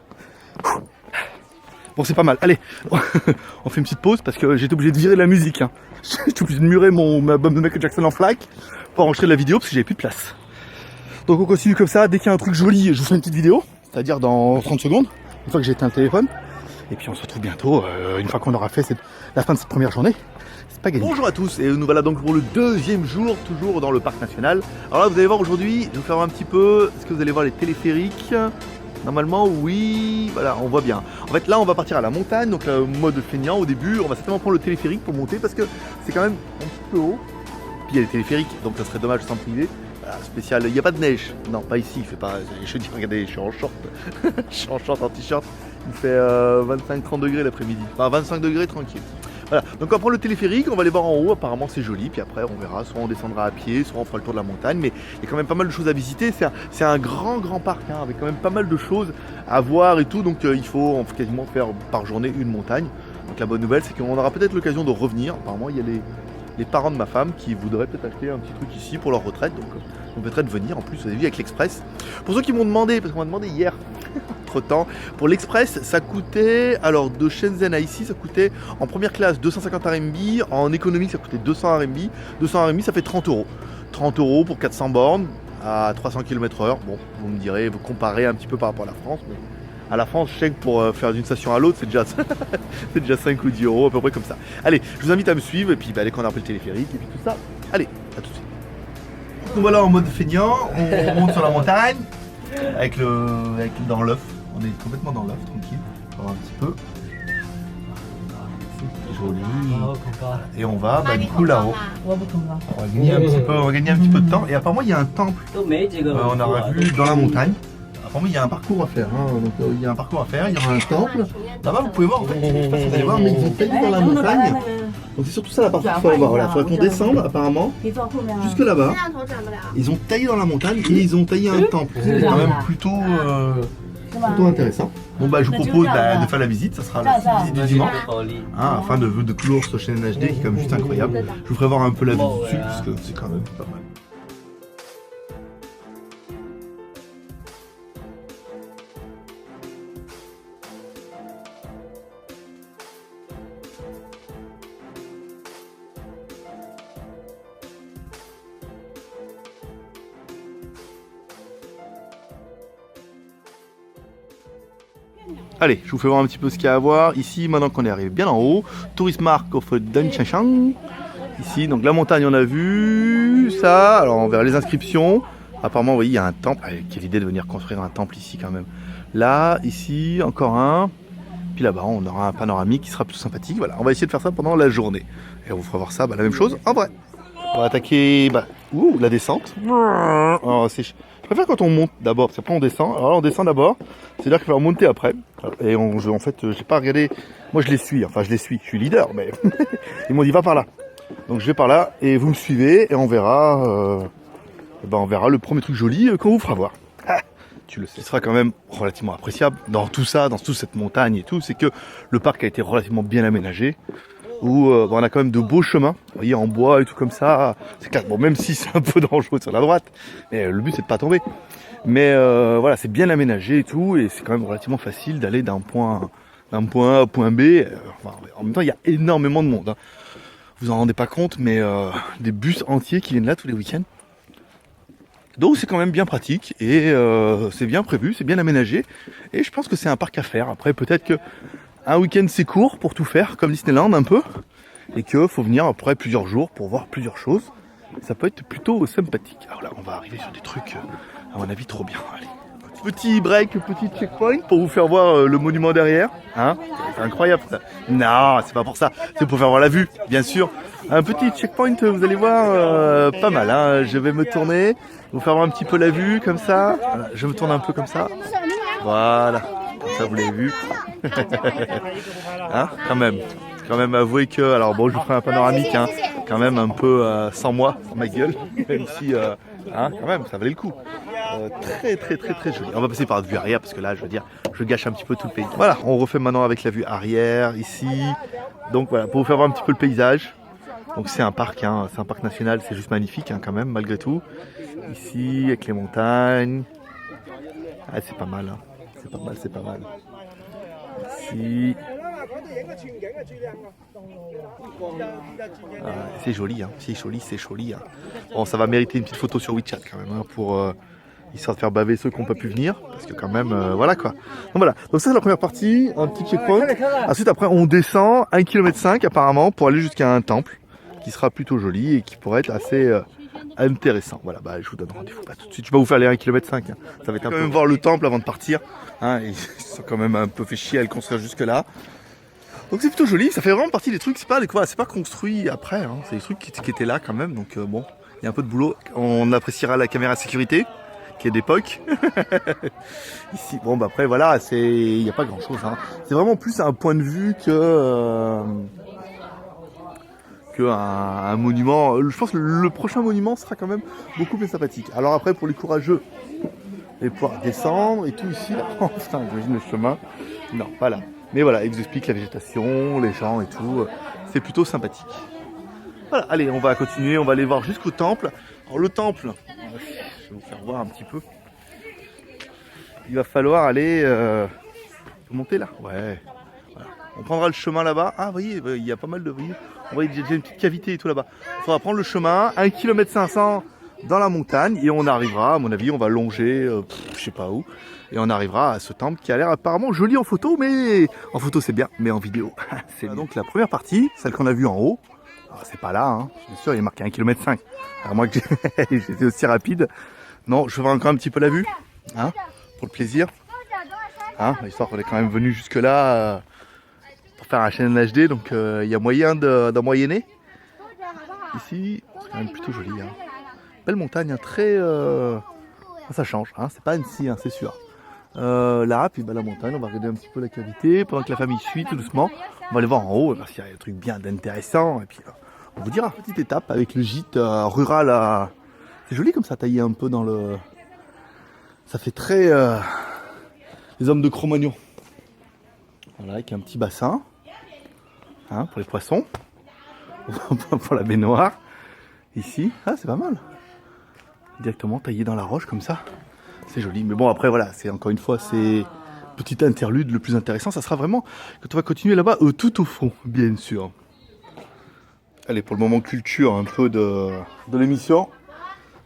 Bon, c'est pas mal. Allez, on fait une petite pause parce que j'étais obligé de virer la musique. Hein. J'étais obligé de murer mon album de Michael Jackson en FLAC pour enregistrer la vidéo parce que j'avais plus de place. Donc on continue comme ça. Dès qu'il y a un truc joli, je vous fais une petite vidéo, c'est-à-dire dans 30 secondes, une fois que j'ai éteint le téléphone. Et puis on se retrouve bientôt, une fois qu'on aura fait la fin de cette première journée. C'est pas gagné. Bonjour à tous, et nous voilà donc pour le deuxième jour, toujours dans le parc national. Alors là, vous allez voir aujourd'hui, je vais vous faire un petit peu, est-ce que vous allez voir les téléphériques? Normalement, oui, voilà, on voit bien. En fait, là, on va partir à la montagne, donc le mode feignant au début. On va certainement prendre le téléphérique pour monter parce que c'est quand même un petit peu haut. Puis il y a les téléphériques, donc ça serait dommage de s'en priver. Voilà, spécial, il n'y a pas de neige. Non, pas ici, il fait pas. Je dis, regardez, je suis en short. Je suis en short, en t-shirt. Il fait 25-30 degrés l'après-midi. Enfin, 25 degrés tranquille. Voilà, donc on prend le téléphérique, on va aller voir en haut, apparemment c'est joli, puis après on verra, soit on descendra à pied, soit on fera le tour de la montagne, mais il y a quand même pas mal de choses à visiter, c'est un grand parc, hein, avec quand même pas mal de choses à voir et tout, donc il faut quasiment faire par journée une montagne. Donc la bonne nouvelle c'est qu'on aura peut-être l'occasion de revenir, apparemment il y a les parents de ma femme qui voudraient peut-être acheter un petit truc ici pour leur retraite, donc on peut peut-être venir, en plus vous avez vu avec l'Express. Pour ceux qui m'ont demandé, parce qu'on m'a demandé hier, temps. Pour l'Express, ça coûtait, alors de Shenzhen à ici, ça coûtait en première classe 250 RMB, en économique ça coûtait 200 RMB. 200 RMB ça fait 30 €. 30 € pour 400 bornes à 300 km/h. Bon, vous me direz, vous comparez un petit peu par rapport à la France, mais à la France, je sais que pour faire d'une station à l'autre, c'est déjà, c'est déjà 5 ou 10 € à peu près comme ça. Allez, je vous invite à me suivre et puis dès qu'on a appelé le téléphérique et puis tout ça, allez, à tout de suite. Donc voilà en mode feignant, on monte sur la montagne avec dans l'œuf. On est complètement dans l'œuf, tranquille. On va voir un petit peu. C'est joli. Et on va du coup là-haut. On va gagner un petit peu de temps. Et apparemment il y a un temple. On aura vu dans la montagne. Apparemment il y a un parcours à faire. Hein. Donc il y a un parcours à faire, il y aura un temple. Là-bas vous pouvez voir, en fait, je sais pas si vous allez voir, mais ils ont taillé dans la montagne. Donc c'est surtout ça la partie qu'il faut aller voir. Voilà, il faudrait qu'on descende apparemment jusque là-bas. Ils ont taillé dans la montagne et ils ont taillé un temple. C'est quand même plutôt intéressant. Bon je vous propose de faire la visite, ça sera la visite du dimanche, hein, afin de clore ce chaîne HD qui est quand même juste incroyable. Je vous ferai voir un peu la vue dessus parce que c'est quand même pas mal. Allez, je vous fais voir un petit peu ce qu'il y a à voir. Ici, maintenant qu'on est arrivé bien en haut, Tourist Mark of Danchang. Ici, donc la montagne, on a vu ça. Alors, on verra les inscriptions. Apparemment, vous voyez, il y a un temple. Allez, quelle idée de venir construire un temple ici quand même. Là, ici, encore un. Puis là-bas, on aura un panoramique qui sera plus sympathique. Voilà, on va essayer de faire ça pendant la journée. Et on vous fera voir ça, la même chose en vrai. On va attaquer la descente. Alors, je préfère quand on monte d'abord, parce qu'après on descend. Alors là, on descend d'abord, c'est-à-dire qu'il va monter après. Et en fait, j'ai pas regardé. Moi, je les suis, je suis leader, mais ils m'ont dit va par là. Donc je vais par là et vous me suivez et on verra. On verra le premier truc joli qu'on vous fera voir. Ah, tu le sais. Ce qui sera quand même relativement appréciable dans tout ça, dans toute cette montagne et tout, c'est que le parc a été relativement bien aménagé. Où on a quand même de beaux chemins, vous voyez, en bois et tout comme ça. C'est clair, bon, même si c'est un peu dangereux sur la droite, mais le but c'est de pas tomber. Mais voilà, c'est bien aménagé et tout, et c'est quand même relativement facile d'aller d'un point A au point B. En même temps, il y a énormément de monde. Hein. Vous en rendez pas compte, mais des bus entiers qui viennent là tous les week-ends. Donc c'est quand même bien pratique et c'est bien prévu, c'est bien aménagé. Et je pense que c'est un parc à faire. Après, peut-être que un week-end c'est court pour tout faire, comme Disneyland un peu, et qu'il faut venir après plusieurs jours pour voir plusieurs choses. Ça peut être plutôt sympathique. Alors là, on va arriver sur des trucs, à mon avis, trop bien. Allez. Petit break, petit checkpoint pour vous faire voir le monument derrière. Hein, c'est incroyable ça. Non, c'est pas pour ça. C'est pour faire voir la vue, bien sûr. Un petit checkpoint, vous allez voir, pas mal. Hein. Je vais me tourner, vous faire voir un petit peu la vue comme ça. Voilà, je me tourne un peu comme ça. Voilà. Ça vous l'avez vu. Hein, quand même avouez que, alors bon, je vous ferai un panoramique, hein, quand même un peu sans moi, sans ma gueule, même si, hein, quand même, ça valait le coup. Très joli. On va passer par la vue arrière parce que là, je veux dire, je gâche un petit peu tout le pays. Voilà, on refait maintenant avec la vue arrière ici. Donc voilà, pour vous faire voir un petit peu le paysage. Donc c'est un parc, hein, c'est un parc national, c'est juste magnifique hein, quand même, malgré tout. Ici, avec les montagnes. Ah, c'est pas mal, hein. C'est pas mal. Ici. Ah, c'est joli, hein. C'est joli. Hein. Bon, ça va mériter une petite photo sur WeChat quand même, hein, pour histoire de faire baver ceux qui n'ont pas pu venir, parce que quand même, voilà quoi. Donc voilà, donc ça c'est la première partie, un petit checkpoint. Ensuite après on descend 1,5 km apparemment pour aller jusqu'à un temple qui sera plutôt joli et qui pourrait être assez intéressant. Voilà, bah je vous donne rendez-vous pas tout de suite. Je vais vous faire les 1,5 km. Hein. Ça va être un peu... quand même voir le temple avant de partir. Hein, ils sont quand même un peu fait chier à le construire jusque là. Donc c'est plutôt joli, ça fait vraiment partie des trucs, c'est pas construit après, hein. C'est des trucs qui étaient là quand même, donc bon, il y a un peu de boulot. On appréciera la caméra de sécurité, qui est d'époque. Ici, bon bah après voilà, il n'y a pas grand chose, hein. C'est vraiment plus un point de vue un monument. Je pense que le prochain monument sera quand même beaucoup plus sympathique. Alors après pour les courageux, et pouvoir descendre et tout ici, là. Oh putain, j'imagine le chemin. Non, pas là. Mais voilà, ils vous expliquent la végétation, les gens et tout. C'est plutôt sympathique. Voilà, allez, on va continuer, on va aller voir jusqu'au temple. Alors le temple, je vais vous faire voir un petit peu. Il va falloir aller monter là. Ouais. Voilà. On prendra le chemin là-bas. Ah, vous voyez, il y a pas mal de... Vous voyez, on voit, il y a déjà une petite cavité et tout là-bas. Il faudra prendre le chemin, 1,5 km dans la montagne. Et on arrivera, à mon avis, on va longer, je sais pas où. Et on arrivera à ce temple qui a l'air apparemment joli en photo, mais en photo c'est bien, mais en vidéo c'est donc la première partie, celle qu'on a vue en haut. C'est pas là, hein. Bien sûr, il est marqué 1,5 km. Alors moi que j'étais aussi rapide. Non, je vais voir encore un petit peu la vue, hein, pour le plaisir. Hein, histoire qu'on est quand même venu jusque là pour faire un chaîne HD, donc il y a moyen d'en moyenner. Ici, c'est quand même plutôt joli. Hein. Belle montagne, hein, très... Ça change, hein, c'est pas Annecy, hein, c'est sûr. Là, puis bah, la montagne, on va regarder un petit peu la cavité pendant que la famille suit tout doucement. On va aller voir en haut parce qu'il y a des trucs bien intéressants. Et puis on vous dira, petite étape avec le gîte rural. C'est joli comme ça, taillé un peu dans le... Ça fait très... les hommes de Cro-Magnon. Voilà, avec un petit bassin. Hein, pour les poissons. Pour la baignoire. Ici, ah c'est pas mal. Directement taillé dans la roche comme ça. C'est joli, mais bon après voilà, c'est encore une fois c'est petit interlude. Le plus intéressant ça sera vraiment quand on va continuer là-bas tout au fond, bien sûr. Allez, pour le moment culture un peu de l'émission.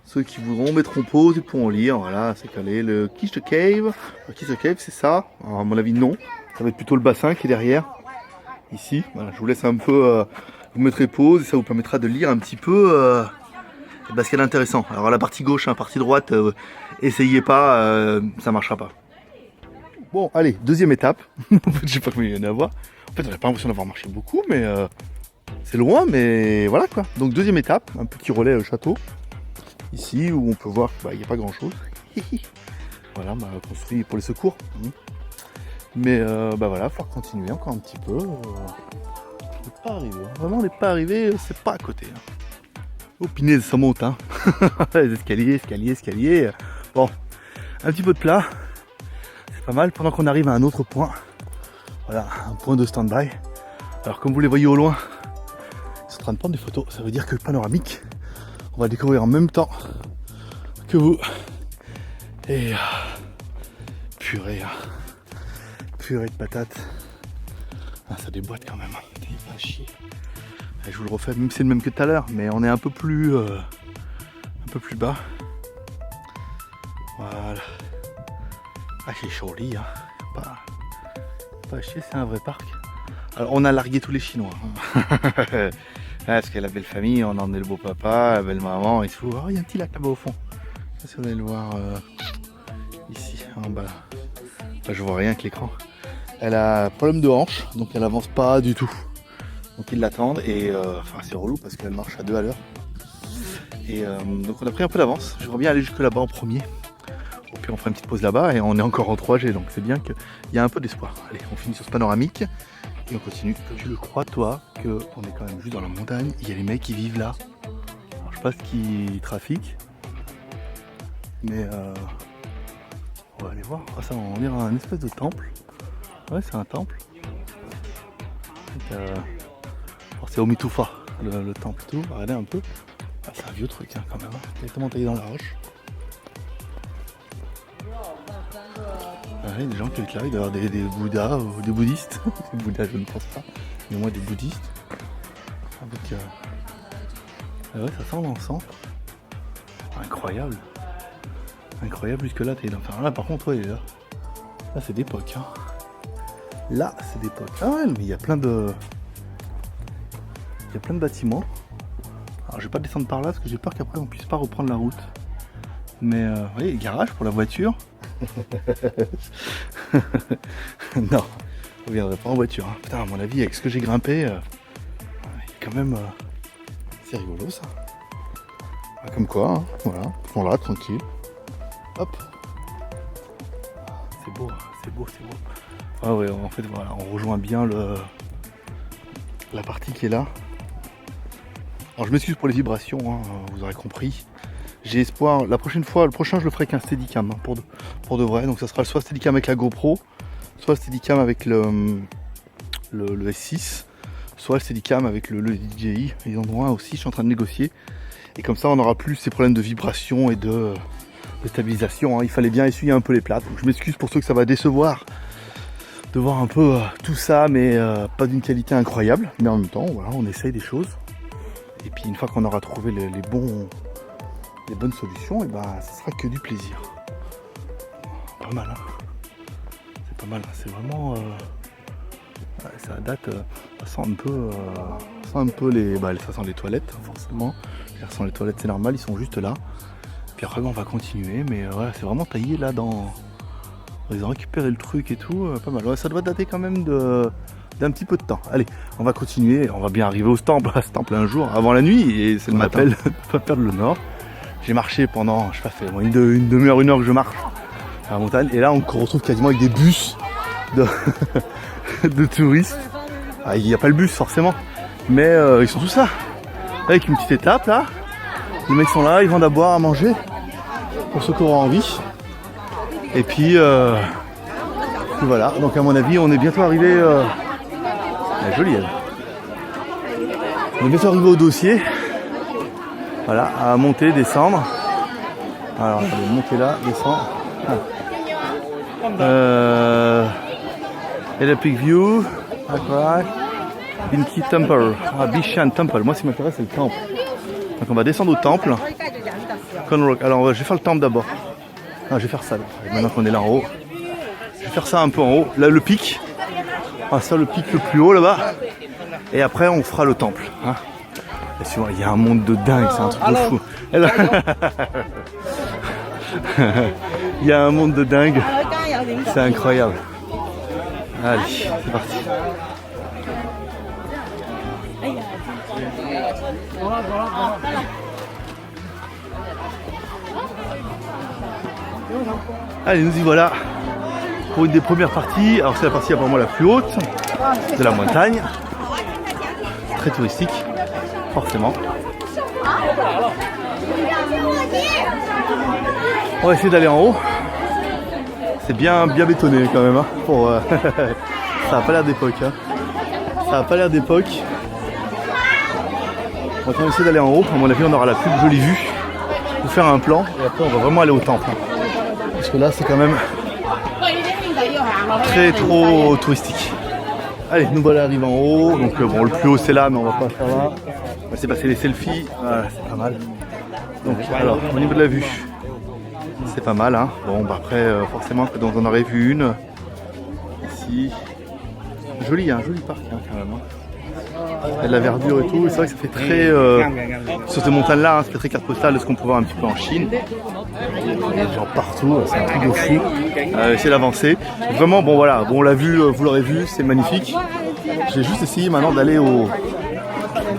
Ceux qui voudront mettront pause et pourront lire. Voilà, c'est calé. Le Quiche Cave. Le Quiche Cave c'est ça. Alors, à mon avis non, ça va être plutôt le bassin qui est derrière. Ici, voilà, je vous laisse un peu, vous mettrez pause et ça vous permettra de lire un petit peu ce qu'il y a d'intéressant. Alors la partie gauche, la partie droite, essayez pas, ça marchera pas. Bon, allez, deuxième étape. Je sais pas combien il y en a à voir. En fait, on n'a pas l'impression d'avoir marché beaucoup, mais c'est loin, mais voilà quoi. Donc deuxième étape, un petit relais au château. Ici, où on peut voir qu'il n'y a pas grand chose. Voilà, bah, construit pour les secours. Mais bah voilà, il faut continuer encore un petit peu. On n'est pas arrivé. Hein. Vraiment, on n'est pas arrivé, c'est pas à côté. Hein. Oh, punaise, ça monte, hein. Les escaliers. Bon, un petit peu de plat. C'est pas mal pendant qu'on arrive à un autre point. Voilà, un point de stand-by. Alors, comme vous les voyez au loin, ils sont en train de prendre des photos. Ça veut dire que le panoramique, on va découvrir en même temps que vous. Et purée de patates. Ah, ça déboîte quand même. Il va chier. Je vous le refais, même si c'est le même que tout à l'heure, mais on est un peu plus bas. Voilà. Ah, c'est joli, hein. Pas chier, c'est un vrai parc. Alors, on a largué tous les Chinois. Hein. Parce que la belle famille, on en est le beau papa, la belle maman et tout. Oh, il y a un petit lac là-bas au fond. Si vous allez le voir ici, en bas. Là, je vois rien avec l'écran. Elle a un problème de hanche, donc elle avance pas du tout. Donc ils l'attendent et c'est relou parce qu'elle marche à 2 à l'heure. Et donc on a pris un peu d'avance. J'aimerais bien aller jusque là-bas en premier. Au pire on fera une petite pause là-bas et on est encore en 3G, donc c'est bien qu'il y a un peu d'espoir. Allez, on finit sur ce panoramique et on continue. Tu le crois toi qu'on est quand même juste dans la montagne, il y a les mecs qui vivent là. Alors, je sais pas ce qu'ils trafiquent. Mais on va aller voir. Ah, ça, on dirait un espèce de temple. Ouais, c'est un temple. C'est Omitufa, le temple tout. Regardez un peu. Ah, c'est un vieux truc hein, quand même. Hein. Directement taillé dans la roche. Il y a des gens qui habitent là, il doit y avoir des Bouddhas ou des bouddhistes. Des Bouddhas, je ne pense pas. Mais au moins des bouddhistes. Avec, ah ouais, ça sent l'encens. Incroyable. Incroyable jusque là, t'es enfin, là par contre, ouais, là c'est d'époque. Hein. Là, c'est d'époque. Ah ouais, mais il y a plein de. Il y a plein de bâtiments. Alors je vais pas descendre par là parce que j'ai peur qu'après on puisse pas reprendre la route. Mais vous voyez, garage pour la voiture. Non, on viendrait pas en voiture. Hein. Putain, à mon avis, avec ce que j'ai grimpé, quand même, c'est rigolo ça. Ah, comme quoi, hein. Voilà, on là, tranquille. Hop. C'est beau, c'est beau, c'est beau. Ah ouais, en fait, voilà, on rejoint bien la partie qui est là. Alors je m'excuse pour les vibrations, hein, vous aurez compris. J'ai espoir, la prochaine fois, le prochain je le ferai qu'un Steadicam hein, pour de vrai. Donc ça sera soit Steadicam avec la GoPro, soit Steadicam avec le S6, soit le Steadicam avec le DJI. Ils en ont un aussi, je suis en train de négocier. Et comme ça on n'aura plus ces problèmes de vibration et de stabilisation. Hein. Il fallait bien essuyer un peu les plates. Donc je m'excuse pour ceux que ça va décevoir de voir un peu tout ça, mais pas d'une qualité incroyable. Mais en même temps, voilà, on essaye des choses. Et puis une fois qu'on aura trouvé les bonnes solutions, et ben ça sera que du plaisir. Pas mal, hein. C'est pas mal, c'est vraiment. Ça date, ça sent un peu les. Bah, ça sent les toilettes, forcément. Ça sent les toilettes, c'est normal, ils sont juste là. Puis après, on va continuer, mais voilà, c'est vraiment taillé là dans. Ils ont récupéré le truc et tout, pas mal. Ouais, ça doit dater quand même d'un petit peu de temps. Allez, on va continuer, on va bien arriver à ce temple un jour, avant la nuit, et c'est le matin de pas perdre le nord. J'ai marché pendant, je sais pas, c'est une demi-heure, une heure que je marche à la montagne, et là on se retrouve quasiment avec des bus de touristes. Ah, il n'y a pas le bus forcément, mais ils sont tous là, avec une petite étape là. Les mecs sont là, ils vendent à boire, à manger, pour ceux qui auront envie. Et puis voilà, donc à mon avis on est bientôt arrivé, elle est jolie elle. On est bientôt arrivé au dossier. Voilà, à monter, descendre. Alors, on va monter là, descendre. Et la Peak View. Binki Temple. Ah, Bishan Temple. Moi, ce qui m'intéresse, c'est le temple. Donc, on va descendre au temple. Conrock. Alors, je vais faire le temple d'abord. Ah, je vais faire ça. Là. Maintenant qu'on est là en haut. Je vais faire ça un peu en haut. Là, le pic. Ah, ça, le pic le plus haut là-bas. Et après, on fera le temple. Hein. Il y a un monde de dingue, c'est un truc de fou. Il y a un monde de dingue, c'est incroyable. Allez, c'est parti. Allez, nous y voilà pour une des premières parties. Alors c'est la partie apparemment la plus haute de la montagne, très touristique. Forcément. On va essayer d'aller en haut. C'est bien bétonné quand même. Hein, pour, ça a pas l'air d'époque. Hein. Ça a pas l'air d'époque. On va essayer d'aller en haut. À mon avis, on aura la plus jolie vue. Pour faire un plan. Et après, on va vraiment aller au temple. Hein. Parce que là, c'est quand même très trop touristique. Allez, nous voilà arrivés en haut. Donc bon, le plus haut c'est là, mais on va pas faire là. On va essayer de passer les selfies. Voilà, c'est pas mal. Donc alors, au niveau de la vue, c'est pas mal. Hein. Bon, bah après, forcément, donc on aurait vu une ici. Joli, hein, joli parc hein, quand même. Hein. Il y a de la verdure et tout. C'est vrai que ça fait très sur ces montagnes-là, hein, ça fait très carte postale de ce qu'on peut voir un petit peu en Chine. Il y a des gens partout, c'est un truc de fou. Essayer d'avancer. Vraiment, bon voilà, bon on l'a vu, vous l'aurez vu, c'est magnifique. J'ai juste essayé maintenant d'aller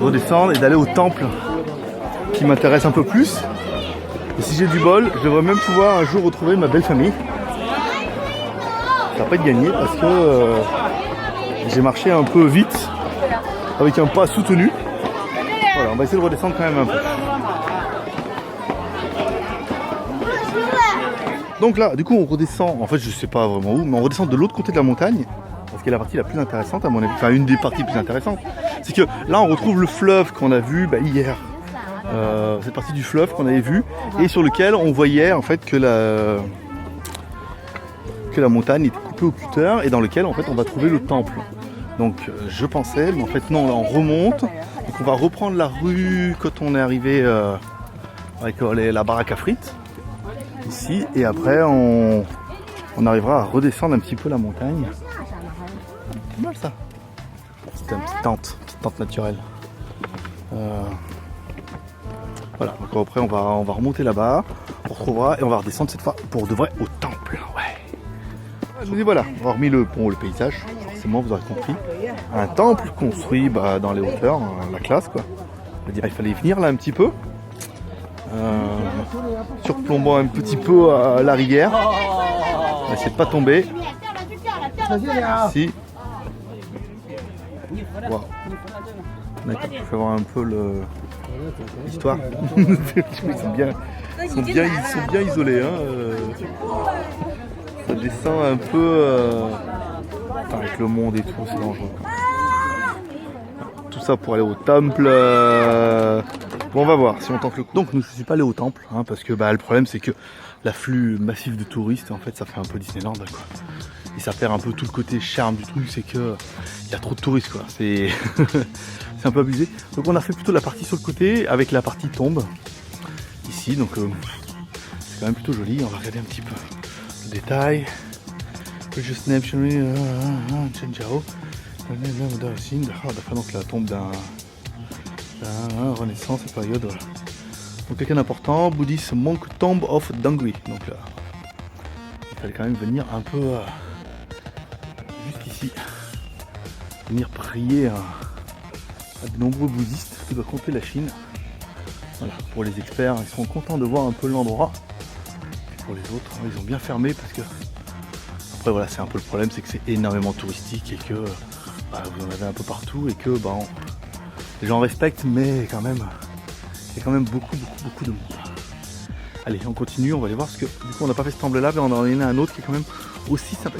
redescendre et d'aller au temple qui m'intéresse un peu plus. Et si j'ai du bol, je devrais même pouvoir un jour retrouver ma belle famille. Ça va pas être gagné parce que j'ai marché un peu vite avec un pas soutenu. Voilà, on va essayer de redescendre quand même un peu. Donc là, du coup, on redescend, en fait, je sais pas vraiment où, mais on redescend de l'autre côté de la montagne, parce que la partie la plus intéressante, à mon avis, enfin, une des parties les plus intéressantes, c'est que là, on retrouve le fleuve qu'on a vu hier. Cette partie du fleuve qu'on avait vu, et sur lequel on voyait, en fait, que la montagne était coupée au cutter, et dans lequel, en fait, on va trouver le temple. Donc, je pensais, mais en fait, non, là, on remonte, donc on va reprendre la rue quand on est arrivé avec la baraque à frites. Ici, et après on arrivera à redescendre un petit peu la montagne. C'est mal ça. C'était une petite tente naturelle. Voilà, donc après on va remonter là-bas, on retrouvera et on va redescendre cette fois pour de vrai au temple. Ouais. Je vous dis voilà, hormis le pont, le paysage, forcément vous aurez compris. Un temple construit dans les hauteurs, la classe quoi. C'est-à-dire il fallait venir là un petit peu. Surplombant un petit peu la rivière. On va essayer de pas tomber. Ici. Wow. D'accord, je vais voir un peu l'histoire. ils sont bien isolés. Hein. Ça descend un peu avec le monde et tout, c'est dangereux. Tout ça pour aller au temple. Bon, on va voir si on tente le coup. Donc, je ne suis pas allé au temple, hein, parce que le problème, c'est que l'afflux massif de touristes, en fait, ça fait un peu Disneyland, quoi. Et ça perd un peu tout le côté charme du truc, c'est que il y a trop de touristes, quoi. C'est c'est un peu abusé. Donc, on a fait plutôt la partie sur le côté, avec la partie tombe, ici. Donc, c'est quand même plutôt joli. On va regarder un petit peu le détail. Just name, Chenjiao. Donc, la tombe d'un Renaissance et période. Voilà. Donc quelqu'un d'important, Buddhist Monk Tomb of Dangui. Donc là, il fallait quand même venir un peu jusqu'ici, venir prier à de nombreux bouddhistes qui doivent compter la Chine. Voilà, pour les experts, ils seront contents de voir un peu l'endroit. Pour les autres, ils ont bien fermé parce que après voilà, c'est un peu le problème, c'est que c'est énormément touristique et que vous en avez un peu partout et que les gens respectent, mais quand même, il y a quand même beaucoup de monde. Allez, on continue, on va aller voir, parce que du coup on n'a pas fait ce temple-là, mais on en a un autre qui est quand même aussi sympa.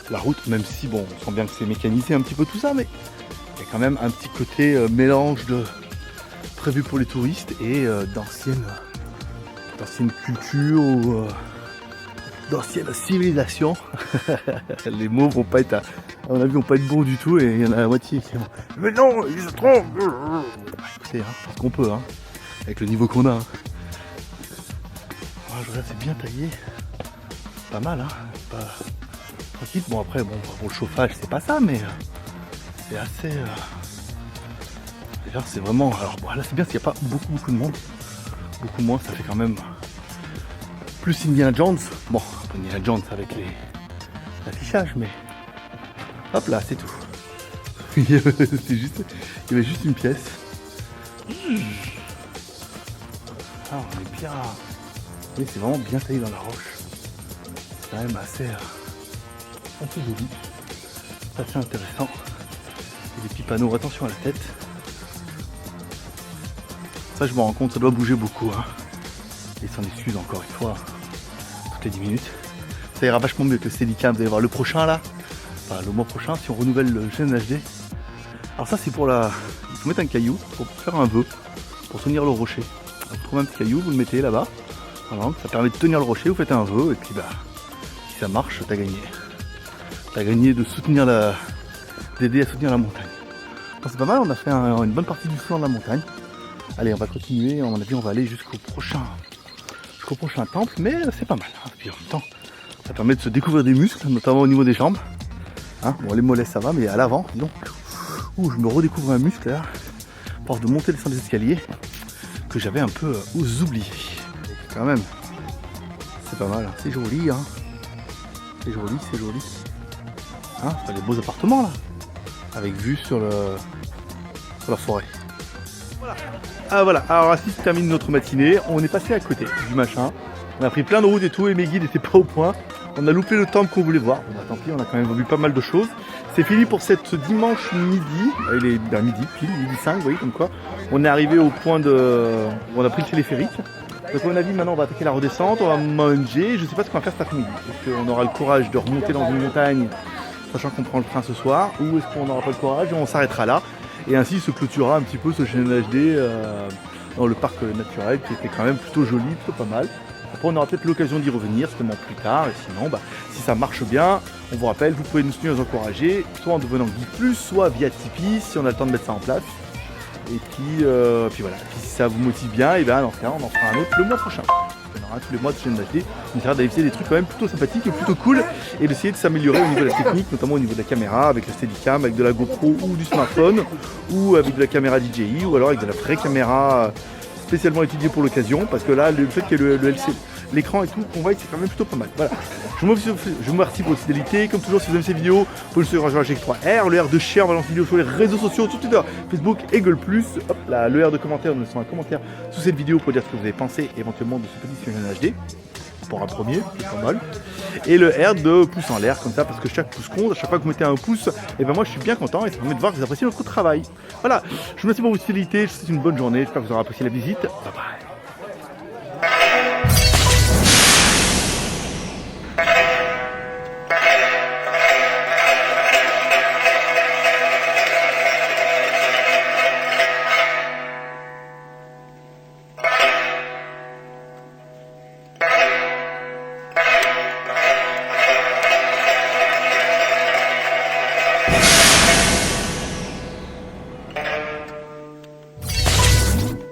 La route, même si bon, on sent bien que c'est mécanisé un petit peu tout ça, mais il y a quand même un petit côté mélange de prévu pour les touristes et d'anciennes cultures ou d'ancienne civilisation. Les mots vont pas être, à mon avis, vont pas être bons du tout, et il y en a la moitié qui vont. Mais non, ils se trompent. Écoutez, ce qu'on peut, avec le niveau qu'on a. Je regarde, c'est bien taillé, pas mal, pas tranquille. Bon après, pour le chauffage, c'est pas ça, mais c'est assez. Déjà, c'est vraiment. Alors bon, là, c'est bien s'il n'y a pas beaucoup de monde, beaucoup moins, ça fait quand même. Plus Indiana Jones, bon, Indiana Jones avec l'affichage, mais hop là, c'est tout. Il y avait juste une pièce. Ah, on est bien. Oui, c'est vraiment bien taillé dans la roche. C'est quand même assez joli. C'est assez intéressant. Et des petits panneaux, attention à la tête. Ça, je me rends compte, ça doit bouger beaucoup. Et s'en excuse encore une fois. Toutes les 10 minutes. Ça ira vachement mieux que le Steadicam. Vous allez voir le prochain là. Enfin, le mois prochain, si on renouvelle le GN HD. Alors ça, c'est pour il faut mettre un caillou pour faire un vœu. Pour tenir le rocher. Vous trouvez un petit caillou, vous le mettez là-bas. Voilà, ça permet de tenir le rocher, vous faites un vœu et puis si ça marche, t'as gagné. T'as gagné de soutenir d'aider à soutenir la montagne. Donc c'est pas mal, on a fait une bonne partie du flanc de la montagne. Allez, on va continuer, à mon avis on va aller jusqu'au prochain temple, mais c'est pas mal. Puis en même temps, ça permet de se découvrir des muscles, notamment au niveau des jambes. Bon, les mollets ça va, mais à l'avant, disons, je me redécouvre un muscle là, à force de monter et descendre des escaliers, que j'avais un peu oublié. Quand même, c'est pas mal, c'est joli, c'est joli. C'est des beaux appartements là, avec vue sur la forêt. Voilà, alors ainsi se termine notre matinée. On est passé à côté du machin, on a pris plein de routes et tout, et mes guides n'étaient pas au point. On a loupé le temple qu'on voulait voir. Bon, tant pis, on a quand même vu pas mal de choses. C'est fini pour cette dimanche midi. Il est midi 5, vous voyez, comme quoi. On est arrivé au point où on a pris le téléphérique. Donc à mon avis maintenant on va attaquer la redescente, on va manger, je ne sais pas ce qu'on va faire cet après-midi. Est-ce qu'on aura le courage de remonter dans une montagne, sachant qu'on prend le train ce soir, ou est-ce qu'on n'aura pas le courage et on s'arrêtera là. Et ainsi se clôturera un petit peu ce Cheyenne HD dans le parc naturel qui était quand même plutôt joli, plutôt pas mal. Après on aura peut-être l'occasion d'y revenir, certainement plus tard, et sinon si ça marche bien, on vous rappelle, vous pouvez nous soutenir, nous encourager, soit en devenant Geek Plus, soit via Tipeee, si on a le temps de mettre ça en place. Et puis voilà, puis si ça vous motive bien, et bien dans ce cas on en fera un autre le mois prochain. On aura tous les mois de Cheyenne HD, on essaiera d'essayer des trucs quand même plutôt sympathiques et plutôt cool, et d'essayer de s'améliorer au niveau de la technique, notamment au niveau de la caméra, avec le Steadicam, avec de la GoPro ou du smartphone, ou avec de la caméra DJI, ou alors avec de la vraie caméra spécialement étudiée pour l'occasion, parce que là le fait qu'il y ait le LCD, l'écran et tout, on voit que c'est quand même plutôt pas mal. Voilà. Je vous remercie pour votre fidélité. Comme toujours, si vous aimez ces vidéos, vous pouvez nous suivre sur G3R, le R de share, balance vidéo sur les réseaux sociaux, sur Twitter, Facebook et Google+. Hop là, le R de commentaire, nous laissons un commentaire sous cette vidéo pour dire ce que vous avez pensé éventuellement de ce petit Cheyenne HD. Pour un premier, c'est pas mal. Et le R de pouce en l'air, comme ça, parce que chaque pouce compte, à chaque fois que vous mettez un pouce, et ben moi je suis bien content et ça permet de voir que vous appréciez notre travail. Voilà, je vous remercie pour votre fidélité, je vous souhaite une bonne journée, j'espère que vous aurez apprécié la visite. Bye bye.